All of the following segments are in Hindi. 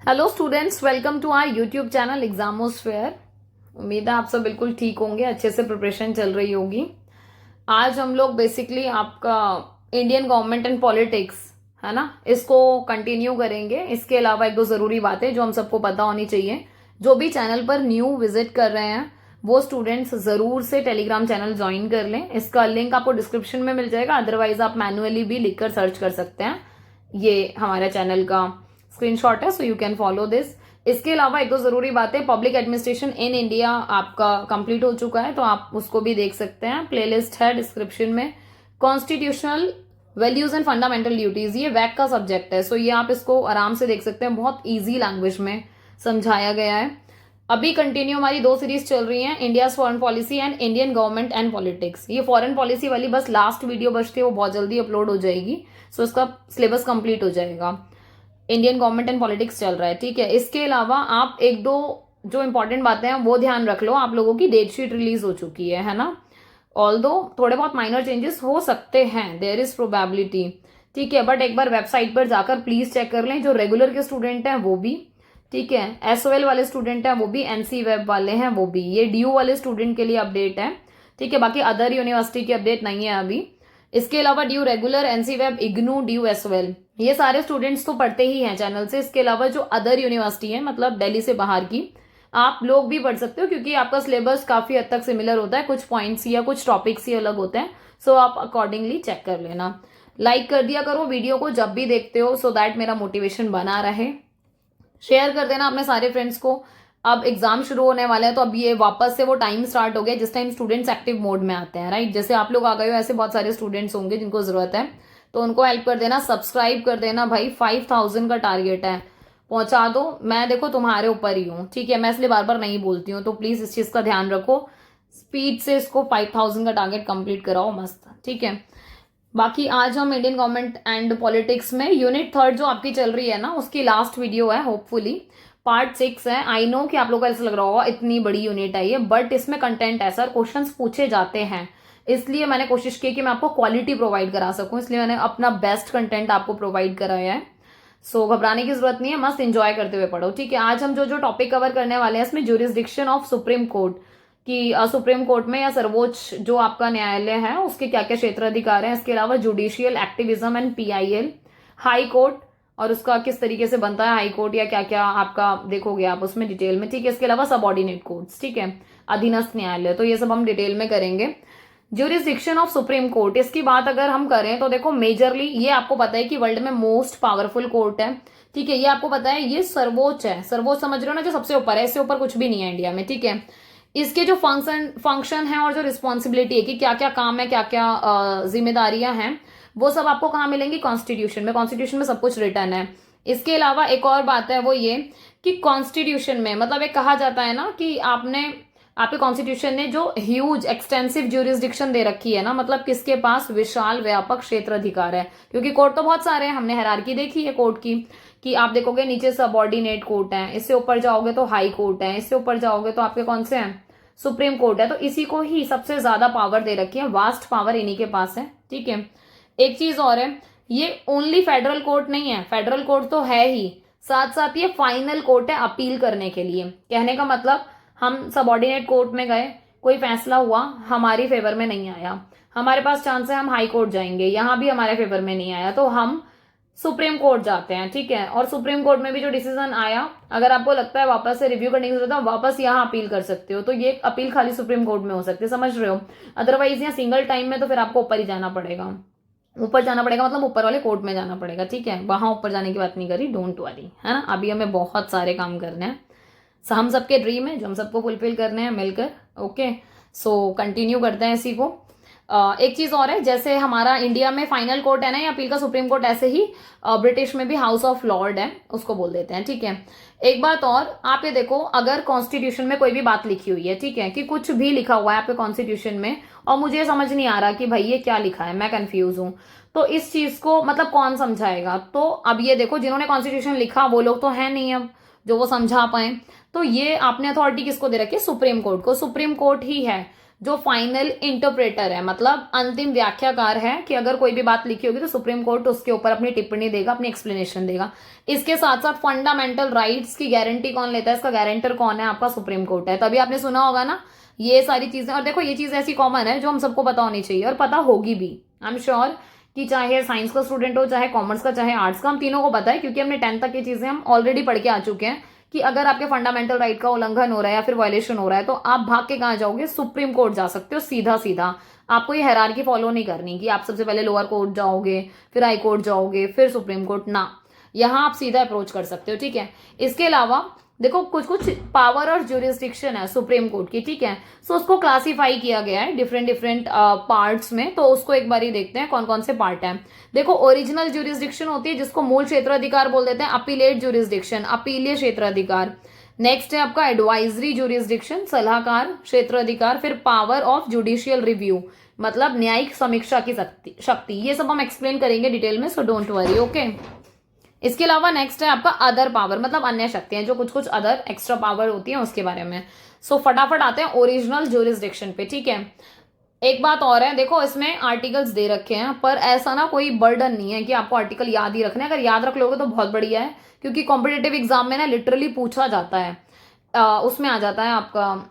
Hello students, welcome to our YouTube channel Examosphere. उम्मीद है आप सब बिल्कुल ठीक होंगे, अच्छे से प्रिपरेशन चल रही होगी। आज हम लोग बेसिकली आपका इंडियन गवर्नमेंट एंड पॉलिटिक्स है ना, इसको कंटिन्यू करेंगे। इसके अलावा एक दो ज़रूरी बातें जो हम सबको पता होनी चाहिए। जो भी चैनल पर न्यू विजिट कर रहे हैं वो स्टूडेंट्स ज़रूर से टेलीग्राम चैनल ज्वाइन कर लें। इसका लिंक आपको डिस्क्रिप्शन में मिल जाएगा, अदरवाइज आप मैनुअली भी लिखकर सर्च कर सकते हैं। ये हमारे चैनल का स्क्रीनशॉट है, so you can follow this. इसके अलावा एक दो जरूरी बातें, पब्लिक एडमिनिस्ट्रेशन इन इंडिया आपका कंप्लीट हो चुका है तो आप उसको भी देख सकते हैं, प्लेलिस्ट है डिस्क्रिप्शन में। Constitutional values and fundamental duties, ये वैक का सब्जेक्ट है, सो ये आप इसको आराम से देख सकते हैं, बहुत ईजी लैंग्वेज में समझाया गया है। अभी कंटिन्यू हमारी दो सीरीज चल रही हैं, India foreign policy and Indian government and politics. ये फॉरेन पॉलिसी वाली बस लास्ट वीडियो बचती है, वो बहुत जल्दी अपलोड हो जाएगी, सो इसका सिलेबस कंप्लीट हो जाएगा। इंडियन गवर्नमेंट एंड पॉलिटिक्स चल रहा है, ठीक है। इसके अलावा आप एक दो जो इंपॉर्टेंट बातें हैं वो ध्यान रख लो। आप लोगों की डेट शीट रिलीज हो चुकी है ना। ऑल्दो थोड़े बहुत माइनर चेंजेस हो सकते हैं, देयर इज प्रोबेबिलिटी, ठीक है, बट एक बार वेबसाइट पर जाकर प्लीज चेक कर लें। जो रेगुलर के स्टूडेंट हैं वो भी, ठीक है, एसओएल वाले स्टूडेंट हैं वो भी, एनसी वेब वाले हैं वो भी। ये डीयू वाले स्टूडेंट के लिए अपडेट है, ठीक है। बाकी अदर यूनिवर्सिटी की अपडेट नहीं है अभी। इसके अलावा due regular, NC web, IGNOU, due SOL, ये सारे स्टूडेंट्स तो पढ़ते ही हैं चैनल से। इसके अलावा जो अदर यूनिवर्सिटी है, मतलब दिल्ली से बाहर की, आप लोग भी पढ़ सकते हो क्योंकि आपका सिलेबस काफी हद तक सिमिलर होता है, कुछ पॉइंट्स या कुछ टॉपिक्स ही अलग होते हैं, सो आप अकॉर्डिंगली चेक कर लेना। लाइक कर दिया करो वीडियो को जब भी देखते हो, सो दैट मेरा मोटिवेशन बना रहे। शेयर कर देना अपने सारे फ्रेंड्स को। अब एग्जाम शुरू होने वाले हैं तो अब ये वापस से वो टाइम स्टार्ट हो गया जिस टाइम स्टूडेंट्स एक्टिव मोड में आते हैं, राइट। जैसे आप लोग आ गए हो, ऐसे बहुत सारे स्टूडेंट्स होंगे जिनको जरूरत है, तो उनको हेल्प कर देना, सब्सक्राइब कर देना भाई। 5000 का टारगेट है, पहुंचा दो। मैं देखो तुम्हारे ऊपर ही हूँ, ठीक है, मैं इसलिए बार बार नहीं बोलती हूँ, तो प्लीज इस चीज का ध्यान रखो। स्पीड से इसको 5000 का टारगेट कंप्लीट कराओ, मस्त, ठीक है। बाकी आज हम इंडियन गवर्नमेंट एंड पॉलिटिक्स में यूनिट 3 जो आपकी चल रही है ना, उसकी लास्ट वीडियो है, होपफुली पार्ट 6 है। आई नो कि आप लोगों को ऐसा लग रहा होगा इतनी बड़ी यूनिट है ये, बट इसमें कंटेंट है सर, क्वेश्चंस पूछे जाते हैं, इसलिए मैंने कोशिश की कि मैं आपको क्वालिटी प्रोवाइड करा सकूं, इसलिए मैंने अपना बेस्ट कंटेंट आपको प्रोवाइड कराया है। सो घबराने की जरूरत नहीं है, मस्त एंजॉय करते हुए पढ़ो, ठीक है। आज हम जो जो टॉपिक कवर करने वाले हैं इसमें ज्यूरिसडिक्शन ऑफ सुप्रीम कोर्ट कि सुप्रीम कोर्ट में या सर्वोच्च जो आपका न्यायालय है उसके क्या क्या क्षेत्राधिकार हैं। इसके अलावा judicial activism and PIL, high court और उसका किस तरीके से बनता है हाई कोर्ट, या क्या क्या आपका देखोगे आप उसमें डिटेल में, ठीक है। इसके अलावा सबऑर्डिनेट कोर्ट्स, ठीक है, अधीनस्थ न्यायालय, तो ये सब हम डिटेल में करेंगे। ज्यूरिसडिक्शन ऑफ सुप्रीम कोर्ट, इसकी बात अगर हम करें तो देखो मेजरली ये आपको पता है कि वर्ल्ड में मोस्ट पावरफुल कोर्ट है, ठीक है। ये आपको पता है, ये सर्वोच्च है, सर्वोच्च समझ रहे हो ना, जो सबसे ऊपर है, इससे ऊपर कुछ भी नहीं है इंडिया में, ठीक है। इसके जो फंक्शन है और जो रिस्पॉन्सिबिलिटी है कि क्या क्या काम है, क्या क्या जिम्मेदारियां हैं, वो सब आपको कहाँ मिलेंगी, कॉन्स्टिट्यूशन में। कॉन्स्टिट्यूशन में सब कुछ रिटर्न है। इसके अलावा एक और बात है वो ये कि कॉन्स्टिट्यूशन में मतलब एक कहा जाता है ना कि आपके कॉन्स्टिट्यूशन ने जो ह्यूज एक्सटेंसिव ज्यूरिसडिक्शन दे रखी है ना, मतलब किसके पास विशाल व्यापक क्षेत्र अधिकार है, क्योंकि कोर्ट तो बहुत सारे हैं, हमने हायरार्की देखी है कोर्ट की कि आप देखोगे नीचे सबऑर्डिनेट कोर्ट है, इससे ऊपर जाओगे तो हाई कोर्ट है, इससे ऊपर जाओगे तो आपके कौन से हैं, सुप्रीम कोर्ट है। तो इसी को ही सबसे ज्यादा पावर दे रखी है, वास्ट पावर इन्हीं के पास है, ठीक है। एक चीज और है, ये ओनली फेडरल कोर्ट नहीं है, फेडरल कोर्ट तो है ही, साथ साथ ये फाइनल कोर्ट है अपील करने के लिए। कहने का मतलब हम सबऑर्डिनेट कोर्ट में गए, कोई फैसला हुआ, हमारी फेवर में नहीं आया, हमारे पास चांस है हम हाई कोर्ट जाएंगे, यहां भी हमारे फेवर में नहीं आया तो हम सुप्रीम कोर्ट जाते हैं, ठीक है। और सुप्रीम कोर्ट में भी जो डिसीजन आया, अगर आपको लगता है वापस से रिव्यू करने की जरूरत है, वापस यहाँ अपील कर सकते हो, तो ये अपील खाली सुप्रीम कोर्ट में हो सकती है, समझ रहे हो। अदरवाइज यहाँ सिंगल टाइम में तो फिर आपको ऊपर ही जाना पड़ेगा, ऊपर जाना पड़ेगा मतलब ऊपर वाले कोर्ट में जाना पड़ेगा, ठीक है। वहां ऊपर जाने की बात नहीं करी, डोंट वरी, है ना। अभी हमें बहुत सारे काम करने हैं, हम सबके ड्रीम है जो हम सबको फुलफिल करने हैं मिलकर, ओके। सो कंटिन्यू करते हैं इसी को। एक चीज और है, जैसे हमारा इंडिया में फाइनल कोर्ट है ना या अपील का सुप्रीम कोर्ट, ऐसे ही ब्रिटिश में भी हाउस ऑफ लॉर्ड है, उसको बोल देते हैं, ठीक है। एक बात और, आप ये देखो, अगर कॉन्स्टिट्यूशन में कोई भी बात लिखी हुई है, ठीक है, कि कुछ भी लिखा हुआ है आपके कॉन्स्टिट्यूशन में और मुझे समझ नहीं आ रहा कि भाई ये क्या लिखा है, मैं कंफ्यूज हूं, तो इस चीज को मतलब कौन समझाएगा। तो अब ये देखो, जिन्होंने कॉन्स्टिट्यूशन लिखा वो लोग तो है नहीं अब जो वो समझा पाए, तो ये आपने अथॉरिटी किसको दे रखी है, सुप्रीम कोर्ट को। सुप्रीम कोर्ट ही है जो फाइनल इंटरप्रेटर है, मतलब अंतिम व्याख्याकार है, कि अगर कोई भी बात लिखी होगी तो सुप्रीम कोर्ट उसके ऊपर अपनी टिप्पणी देगा, अपनी एक्सप्लेनेशन देगा। इसके साथ साथ फंडामेंटल राइट्स की गारंटी कौन लेता है, इसका गारंटर कौन है, आपका सुप्रीम कोर्ट है। तभी आपने सुना होगा ना ये सारी चीजें। और देखो ये चीज ऐसी कॉमन है जो हम सबको पता होनी चाहिए और पता होगी भी, आई एम श्योर कि चाहे साइंस का स्टूडेंट हो, चाहे कॉमर्स का, चाहे आर्ट्स का, हम तीनों को पता है, क्योंकि हमने 10th तक की चीजें हम ऑलरेडी पढ़ के आ चुके हैं कि अगर आपके फंडामेंटल राइट का उल्लंघन हो रहा है या फिर वायलेशन हो रहा है तो आप भाग के कहां जाओगे, सुप्रीम कोर्ट जा सकते हो सीधा सीधा। आपको ये हायरार्की फॉलो नहीं करनी कि आप सबसे पहले लोअर कोर्ट जाओगे, फिर हाई कोर्ट जाओगे, फिर सुप्रीम कोर्ट, ना, यहां आप सीधा अप्रोच कर सकते हो, ठीक है। इसके अलावा देखो कुछ कुछ पावर और ज्यूरिस्डिक्शन है सुप्रीम कोर्ट की, ठीक है। सो उसको क्लासिफाई किया गया है डिफरेंट डिफरेंट पार्ट्स में, तो उसको एक बार ही देखते हैं कौन कौन से पार्ट हैं। देखो ओरिजिनल ज्यूरिस्डिक्शन होती है जिसको मूल क्षेत्राधिकार बोल देते हैं, अपीलेट ज्यूरिस्डिक्शन, अपीलीय क्षेत्राधिकार। नेक्स्ट है आपका एडवाइजरी ज्यूरिस्डिक्शन, सलाहकार क्षेत्राधिकार। फिर पावर ऑफ जुडिशियल रिव्यू, मतलब न्यायिक समीक्षा की शक्ति। ये सब हम एक्सप्लेन करेंगे डिटेल में, सो डोंट वरी, ओके। इसके अलावा नेक्स्ट है आपका अदर पावर, मतलब अन्य शक्तियां, जो कुछ कुछ अदर एक्स्ट्रा पावर होती है उसके बारे में। सो फटाफट आते हैं ओरिजिनल ज्यूरिस्डिक्शन पे, ठीक है। एक बात और है, देखो इसमें आर्टिकल्स दे रखे हैं, पर ऐसा ना कोई बर्डन नहीं है कि आपको आर्टिकल याद ही रखना है। अगर याद रख लोगे तो बहुत बढ़िया है, क्योंकि कॉम्पिटेटिव एग्जाम में ना लिटरली पूछा जाता है, उसमें आ जाता है आपका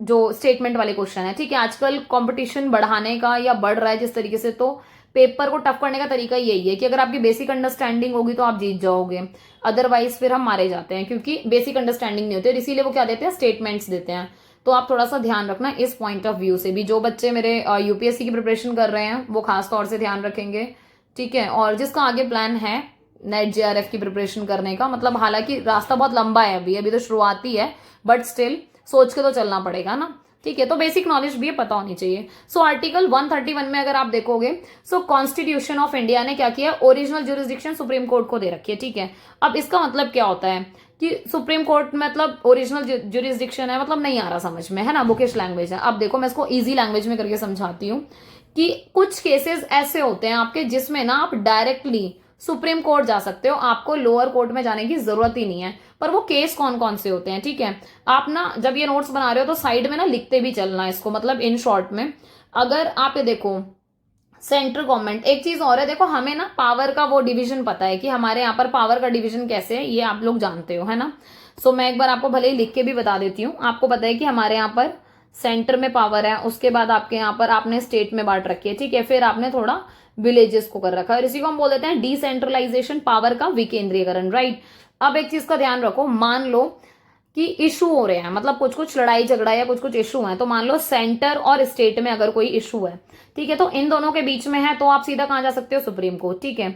जो स्टेटमेंट वाले क्वेश्चन है, ठीक है। आजकल कंपटीशन बढ़ाने का या बढ़ रहा है जिस तरीके से, तो पेपर को टफ करने का तरीका यही है कि अगर आपकी बेसिक अंडरस्टैंडिंग होगी तो आप जीत जाओगे, अदरवाइज फिर हम मारे जाते हैं, क्योंकि बेसिक अंडरस्टैंडिंग नहीं होती है। इसीलिए वो क्या देते हैं, स्टेटमेंट्स देते हैं। तो आप थोड़ा सा ध्यान रखना इस पॉइंट ऑफ व्यू से भी। जो बच्चे मेरे यूपीएससी की प्रिपरेशन कर रहे हैं वो खास तौर से ध्यान रखेंगे, ठीक है। और जिसका आगे प्लान है नेट जेआरएफ की प्रिपरेशन करने का, मतलब हालांकि रास्ता बहुत लंबा है, अभी तो शुरुआती है, बट स्टिल सोच के तो चलना पड़ेगा ना, ठीक है। तो बेसिक नॉलेज भी पता होनी चाहिए। सो आर्टिकल 131 में अगर आप देखोगे, सो कॉन्स्टिट्यूशन ऑफ इंडिया ने क्या किया, ओरिजिनल ज्यूरिस्डिक्शन सुप्रीम कोर्ट को दे रखी है, ठीक है। अब इसका मतलब क्या होता है कि सुप्रीम कोर्ट मतलब ओरिजिनल ज्यूरिस्डिक्शन है, मतलब नहीं आ रहा समझ में, है ना, बुकिश लैंग्वेज है। अब देखो मैं इसको इजी लैंग्वेज में करके समझाती हूँ कि कुछ केसेस ऐसे होते हैं आपके जिसमें ना आप डायरेक्टली सुप्रीम कोर्ट जा सकते हो, आपको लोअर कोर्ट में जाने की जरूरत ही नहीं है। पर वो केस कौन कौन से होते हैं, ठीक है। आप ना जब ये नोट्स बना रहे हो तो साइड में ना लिखते भी चलना इसको, मतलब इन शॉर्ट में। अगर आप ये देखो सेंट्रल गवर्नमेंट, एक चीज और है, देखो हमें ना पावर का वो डिवीजन पता है कि हमारे यहाँ पर पावर का डिवीजन कैसे है, ये आप लोग जानते हो, है ना। सो मैं एक बार आपको भले ही लिख के भी बता देती हूँ। आपको पता है कि हमारे यहाँ पर सेंटर में पावर है, उसके बाद आपके यहाँ पर आपने स्टेट में बांट रखी है, ठीक है। फिर आपने थोड़ा विलेजेस को कर रखा है, और इसी को हम बोल देते हैं डिसेंट्रलाइजेशन, पावर का विकेंद्रीकरण, राइट। अब एक चीज का ध्यान रखो, मान लो कि इशू हो रहे हैं, मतलब कुछ कुछ लड़ाई झगड़ा या कुछ कुछ इशू है, तो मान लो सेंटर और स्टेट में अगर कोई इशू है, ठीक है, तो इन दोनों के बीच में है, तो आप सीधा कहां जा सकते हो, सुप्रीम कोर्ट, ठीक है।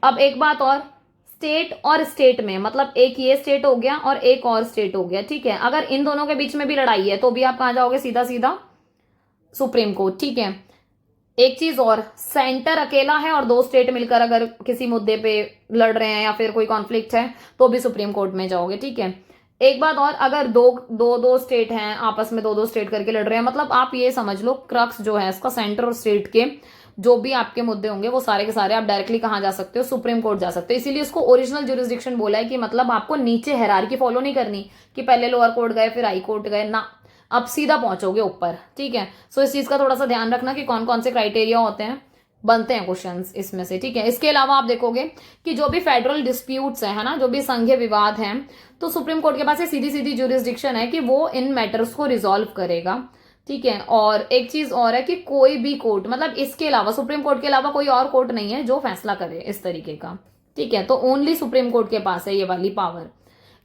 अब एक बात और, स्टेट और स्टेट में, मतलब एक ये स्टेट हो गया और एक और स्टेट हो गया, ठीक है। अगर इन दोनों के बीच में भी लड़ाई है तो भी आप कहां जाओगे, सीधा सीधा सुप्रीम कोर्ट, ठीक है। एक चीज और, सेंटर अकेला है और दो स्टेट मिलकर अगर किसी मुद्दे पे लड़ रहे हैं या फिर कोई कॉन्फ्लिक्ट है तो भी सुप्रीम कोर्ट में जाओगे, ठीक है। एक बात और, अगर दो स्टेट हैं आपस में, दो स्टेट करके लड़ रहे हैं, मतलब आप ये समझ लो क्रक्स जो है इसका, सेंटर और स्टेट के जो भी आपके मुद्दे होंगे वो सारे के सारे आप डायरेक्टली कहां जा सकते हो, सुप्रीम कोर्ट जा सकते हो। इसीलिए इसको ओरिजिनल ज्यूरिस्डिक्शन बोला है कि मतलब आपको नीचे हायरार्की फॉलो नहीं करनी कि पहले लोअर कोर्ट गए फिर हाई कोर्ट गए, ना, अब सीधा पहुंचोगे ऊपर, ठीक है। सो इस चीज का थोड़ा सा ध्यान रखना कि कौन कौन से क्राइटेरिया होते हैं, बनते हैं क्वेश्चंस इसमें से, ठीक है। इसके अलावा आप देखोगे कि जो भी फेडरल डिस्प्यूट्स है ना, जो भी संघीय विवाद हैं, तो सुप्रीम कोर्ट के पास सीधी सीधी ज्यूरिस्डिक्शन है कि वो इन मैटर्स को रिजॉल्व करेगा, ठीक है। और एक चीज और है कि कोई भी कोर्ट, मतलब इसके अलावा सुप्रीम कोर्ट के अलावा कोई और कोर्ट नहीं है जो फैसला करे इस तरीके का, ठीक है। तो ओनली सुप्रीम कोर्ट के पास है ये वाली पावर।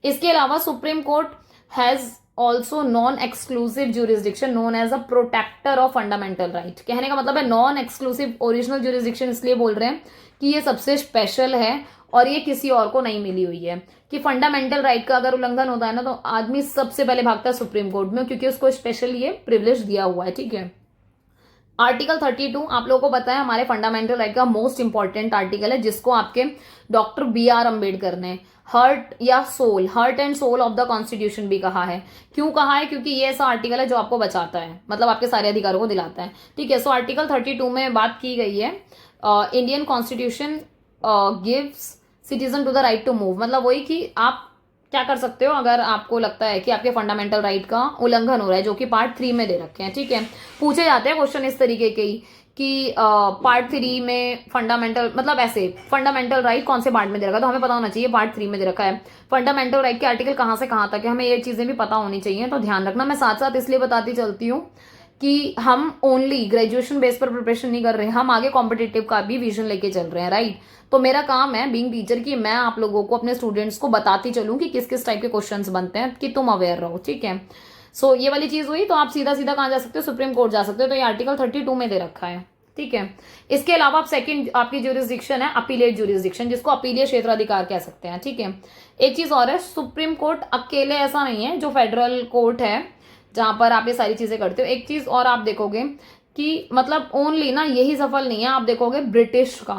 इसके अलावा supreme court has also non exclusive jurisdiction known as a protector of fundamental right. कहने का मतलब है नॉन एक्सक्लूसिव, ओरिजिनल ज्यूरिस्डिक्शन इसलिए बोल रहे हैं कि ये सबसे स्पेशल है और ये किसी और को नहीं मिली हुई है, कि फंडामेंटल राइट का अगर उल्लंघन होता है ना तो आदमी सबसे पहले भागता है सुप्रीम कोर्ट में, क्योंकि उसको स्पेशल ये प्रिविलेज दिया हुआ है, ठीक है। आर्टिकल 32 आप लोगों को पता है हमारे फंडामेंटल राइट का मोस्ट इंपॉर्टेंट आर्टिकल है, जिसको आपके डॉक्टर BR अम्बेडकर ने हार्ट या soul, heart and soul of the constitution भी कहा है। क्यों कहा है, क्योंकि ये ऐसा आर्टिकल है जो आपको बचाता है, मतलब आपके सारे अधिकारों को दिलाता है, ठीक है। सो आर्टिकल 32 में बात की गई है Indian constitution gives citizen to the right to move, मतलब वही कि आप क्या कर सकते हो, अगर आपको लगता है कि आपके फंडामेंटल राइट का उल्लंघन हो रहा है, जो कि पार्ट 3 में दे रखे हैं, ठीक है। पूछे जाते हैं क्वेश्चन इस तरीके के ही कि पार्ट 3 में फंडामेंटल, मतलब ऐसे फंडामेंटल राइट कौन से पार्ट में दे रखा है, तो हमें पता होना चाहिए पार्ट 3 में दे रखा है। फंडामेंटल राइट के आर्टिकल कहाँ से कहाँ तक है, हमें ये चीजें भी पता होनी चाहिए, तो ध्यान रखना। मैं साथ साथ इसलिए बताती चलती हूँ कि हम ओनली ग्रेजुएशन बेस पर प्रिपरेशन नहीं कर रहे हैं, हम आगे कॉम्पिटेटिव का भी विजन लेके चल रहे हैं, राइट। तो मेरा काम है बीइंग टीचर कि मैं आप लोगों को, अपने स्टूडेंट्स को बताती चलूं कि किस किस टाइप के क्वेश्चंस बनते हैं, कि तुम अवेयर रहो, ठीक है। सो ये वाली चीज हुई। तो आप सीधा सीधा कहाँ जा सकते हो, सुप्रीम कोर्ट जा सकते हो। तो ये आर्टिकल 32 में दे रखा है, ठीक है। इसके अलावा आप सेकंड आपकी ज्यूरिसडिक्शन है अपीलेट ज्यूरिसडिक्शन, जिसको अपीलीय क्षेत्राधिकार कह सकते हैं, ठीक है। एक चीज और है, सुप्रीम कोर्ट अकेले ऐसा नहीं है जो फेडरल कोर्ट है जहां पर आप ये सारी चीजें करते हो। एक चीज और आप देखोगे कि मतलब ओनली ना यही सफल नहीं है, आप देखोगे ब्रिटिश का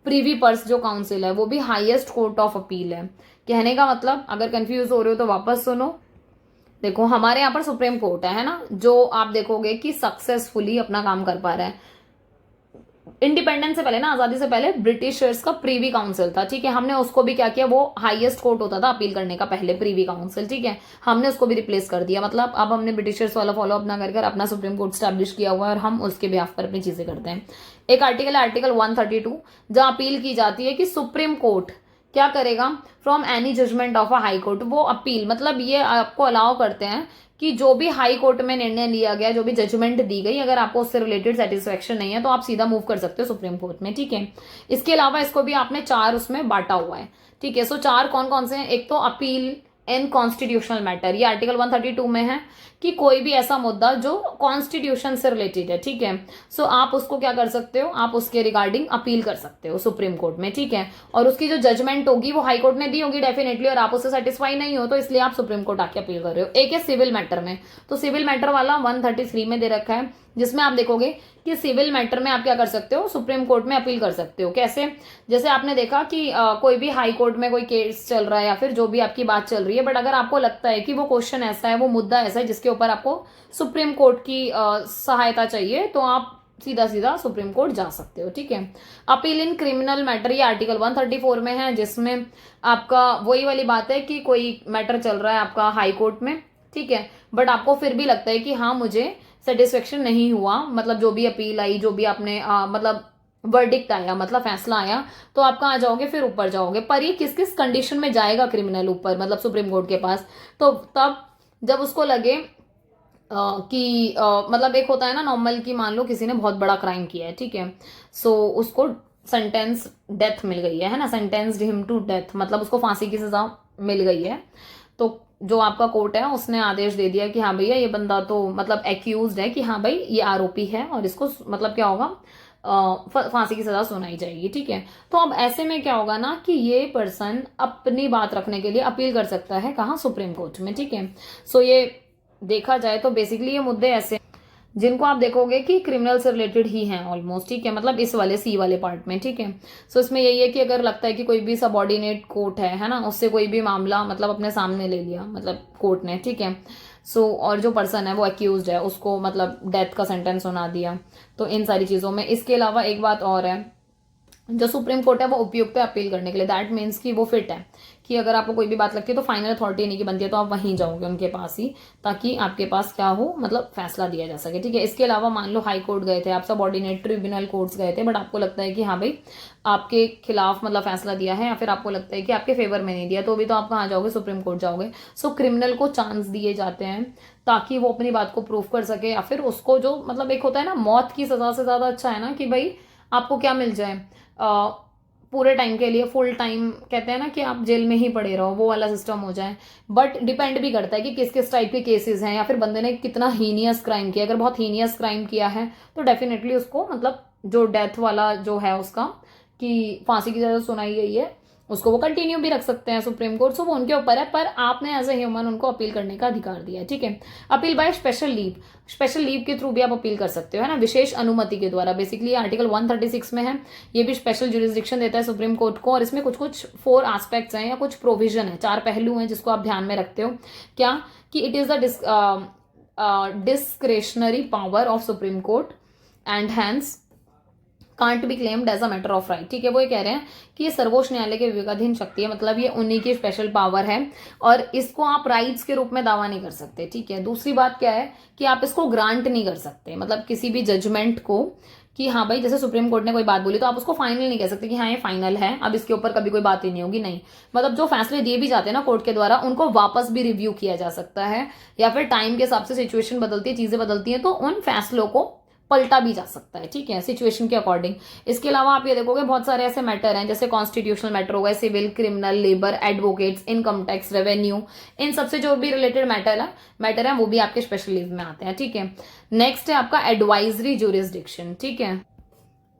प्रीवी पर्स जो काउंसिल है वो भी हाईएस्ट कोर्ट ऑफ अपील है। कहने का मतलब, अगर कंफ्यूज हो रहे हो तो वापस सुनो। देखो हमारे यहाँ पर सुप्रीम कोर्ट है ना, जो आप देखोगे कि सक्सेसफुली अपना काम कर पा रहा है। इंडिपेंडेंस से पहले ना, आजादी से पहले ब्रिटिशर्स का प्रीवी काउंसिल था, ठीक है। हमने उसको भी क्या किया, वो हाईएस्ट कोर्ट होता था अपील करने का पहले, प्रीवी काउंसिल, ठीक है। हमने उसको भी रिप्लेस कर दिया। मतलब अब हमने ब्रिटिशर्स वाला फॉलो अप ना कर अपना सुप्रीम कोर्ट स्टैब्लिश किया हुआ है, और हम उसके बिहाफ पर अपनी चीजें करते हैं। एक आर्टिकल है आर्टिकल 132, जहां अपील की जाती है कि सुप्रीम कोर्ट क्या करेगा, from any judgment of a high court. वो अपील मतलब ये आपको अलाउ करते हैं कि जो भी हाई कोर्ट में निर्णय लिया गया, जो भी जजमेंट दी गई, अगर आपको उससे रिलेटेड सेटिस्फेक्शन नहीं है तो आप सीधा मूव कर सकते हो सुप्रीम कोर्ट में, ठीक है। इसके अलावा इसको भी आपने 4 उसमें बांटा हुआ है, ठीक है। सो 4 कौन कौन से हैं, एक तो अपील इन कॉन्स्टिट्यूशनल मैटर, ये आर्टिकल 132 में है कि कोई भी ऐसा मुद्दा जो कॉन्स्टिट्यूशन से रिलेटेड है, ठीक है। सो आप उसको क्या कर सकते हो, आप उसके रिगार्डिंग अपील कर सकते हो सुप्रीम कोर्ट में, ठीक है। और उसकी जो जजमेंट होगी वो हाई कोर्ट ने दी होगी डेफिनेटली, और आप उससे सेटिस्फाई नहीं हो तो इसलिए आप सुप्रीम कोर्ट आके अपील कर रहे हो। एक है सिविल मैटर में, तो सिविल मैटर वाला 133 में दे रखा है, जिसमें आप देखोगे कि सिविल मैटर में आप क्या कर सकते हो, सुप्रीम कोर्ट में अपील कर सकते हो। कैसे, जैसे आपने देखा कि कोई भी हाई कोर्ट में कोई केस चल रहा है या फिर जो भी आपकी बात चल रही है, बट अगर आपको लगता है कि वो क्वेश्चन ऐसा है, वो मुद्दा ऐसा है जिसके ऊपर आपको सुप्रीम कोर्ट की सहायता चाहिए, तो आप सीधा सीधा सुप्रीम कोर्ट जा सकते हो, ठीक है। अपील इन क्रिमिनल मैटर, ये आर्टिकल 134 में है, जिसमें आपका वही वाली बात है कि कोई मैटर चल रहा है आपका हाई कोर्ट में, ठीक है, बट आपको फिर भी लगता है कि हाँ मुझे सेटिस्फेक्शन नहीं हुआ, मतलब जो भी अपील आई, जो भी आपने मतलब वर्डिक्ट आया, मतलब फैसला आया, तो आप कहाँ जाओगे, फिर ऊपर जाओगे। पर ये किस किस कंडीशन में जाएगा क्रिमिनल ऊपर, मतलब सुप्रीम कोर्ट के पास, तो तब जब उसको लगे कि मतलब एक होता है ना नॉर्मल, की मान लो किसी ने बहुत बड़ा क्राइम किया है, ठीक है। सो उसको सेंटेंस डेथ मिल गई है ना, सेंटेंस्ड हिम टू डेथ, मतलब उसको फांसी की सजा मिल गई है। तो जो आपका कोर्ट है उसने आदेश दे दिया कि हाँ भैया ये बंदा तो मतलब एक्यूज्ड है, कि हाँ भाई ये आरोपी है, और इसको मतलब क्या होगा, फांसी की सजा सुनाई जाएगी, ठीक है। तो अब ऐसे में क्या होगा ना कि ये पर्सन अपनी बात रखने के लिए अपील कर सकता है, कहाँ, सुप्रीम कोर्ट में, ठीक है। सो ये देखा जाए तो बेसिकली ये मुद्दे ऐसे जिनको आप देखोगे कि क्रिमिनल से रिलेटेड ही हैं ऑलमोस्ट, ठीक है, मतलब इस वाले सी वाले पार्ट में, ठीक है। सो इसमें यही है कि अगर लगता है कि कोई भी सबऑर्डिनेट कोर्ट है ना, उससे कोई भी मामला मतलब अपने सामने ले लिया, मतलब कोर्ट ने, ठीक है। सो और जो पर्सन है वो अक्यूज्ड है, उसको मतलब डेथ का सेंटेंस सुना दिया, तो इन सारी चीजों में। इसके अलावा एक बात और है, जो सुप्रीम कोर्ट है वो उपयुक्त है अपील करने के लिए, दैट मीन्स कि वो फिट है कि अगर आपको कोई भी बात लगती है तो फाइनल अथॉरिटी नहीं की बनती है, तो आप वहीं जाओगे उनके पास ही, ताकि आपके पास क्या हो, मतलब फैसला दिया जा सके, ठीक है। इसके अलावा मान लो हाई कोर्ट गए थे, आप सब ऑर्डिनेट ट्रिब्यूनल कोर्ट्स गए थे, बट आपको लगता है कि हाँ भाई आपके खिलाफ मतलब फैसला दिया है, या फिर आपको लगता है कि आपके फेवर में नहीं दिया, तो भी तो आप कहाँ जाओगे, सुप्रीम कोर्ट जाओगे। सो क्रिमिनल को चांस दिए जाते हैं ताकि वो अपनी बात को प्रूव कर सके, या फिर उसको जो मतलब एक होता है ना मौत की सजा से ज्यादा अच्छा है ना कि भाई आपको क्या मिल जाए, पूरे टाइम के लिए, फुल टाइम कहते हैं ना कि आप जेल में ही पड़े रहो, वो वाला सिस्टम हो जाए। बट डिपेंड भी करता है कि किस किस टाइप के केसेस हैं, या फिर बंदे ने कितना हीनियस क्राइम किया। अगर बहुत हीनियस क्राइम किया है तो डेफिनेटली उसको मतलब जो डेथ वाला जो है उसका कि फांसी की सजा सुनाई गई है, उसको वो कंटिन्यू भी रख सकते हैं सुप्रीम कोर्ट, सो वो उनके ऊपर है, पर आपने एज ए ह्यूमन उनको अपील करने का अधिकार दिया है, ठीक है। Appeal by special leave, special leave के थ्रू भी आप अपील कर सकते हो, है ना, विशेष अनुमति के द्वारा। बेसिकली आर्टिकल 136 में है, ये भी स्पेशल जुरिस्डिक्शन देता है सुप्रीम कोर्ट को, और इसमें कुछ कुछ 4 एस्पेक्ट्स हैं या कुछ प्रोविजन है, 4 पहलू हैं जिसको आप ध्यान में रखते हो। क्या कि it is the discretionary power of supreme court, and hence can't be claimed as a matter of right. ठीक है, वो ये कह रहे हैं कि ये सर्वोच्च न्यायालय के विवेकाधीन शक्ति है, मतलब ये उन्हीं की स्पेशल पावर है और इसको आप राइट्स के रूप में दावा नहीं कर सकते। ठीक है, दूसरी बात क्या है कि आप इसको ग्रांट नहीं कर सकते, मतलब किसी भी जजमेंट को कि हाँ भाई जैसे सुप्रीम कोर्ट ने कोई बात बोली तो आप उसको फाइनल नहीं कह सकते कि हाँ ये फाइनल है, अब इसके ऊपर कभी कोई बात ही नहीं होगी, नहीं। मतलब जो फैसले दिए भी जाते हैं ना कोर्ट के द्वारा, उनको वापस भी रिव्यू किया जा सकता है, या फिर टाइम के हिसाब से सिचुएशन बदलती है, चीजें बदलती हैं, तो उन फैसलों को पलटा भी जा सकता है। ठीक है, सिचुएशन के अकॉर्डिंग। इसके अलावा आप ये देखोगे बहुत सारे ऐसे मैटर हैं, जैसे कॉन्स्टिट्यूशनल मैटर हो गए, civil, criminal, labour, advocates, income tax, revenue, इन सबसे जो भी रिलेटेड मैटर है वो भी आपके स्पेशल लीव में आते हैं। ठीक है, नेक्स्ट है आपका एडवाइजरी ज्यूरिसडिक्शन। ठीक है,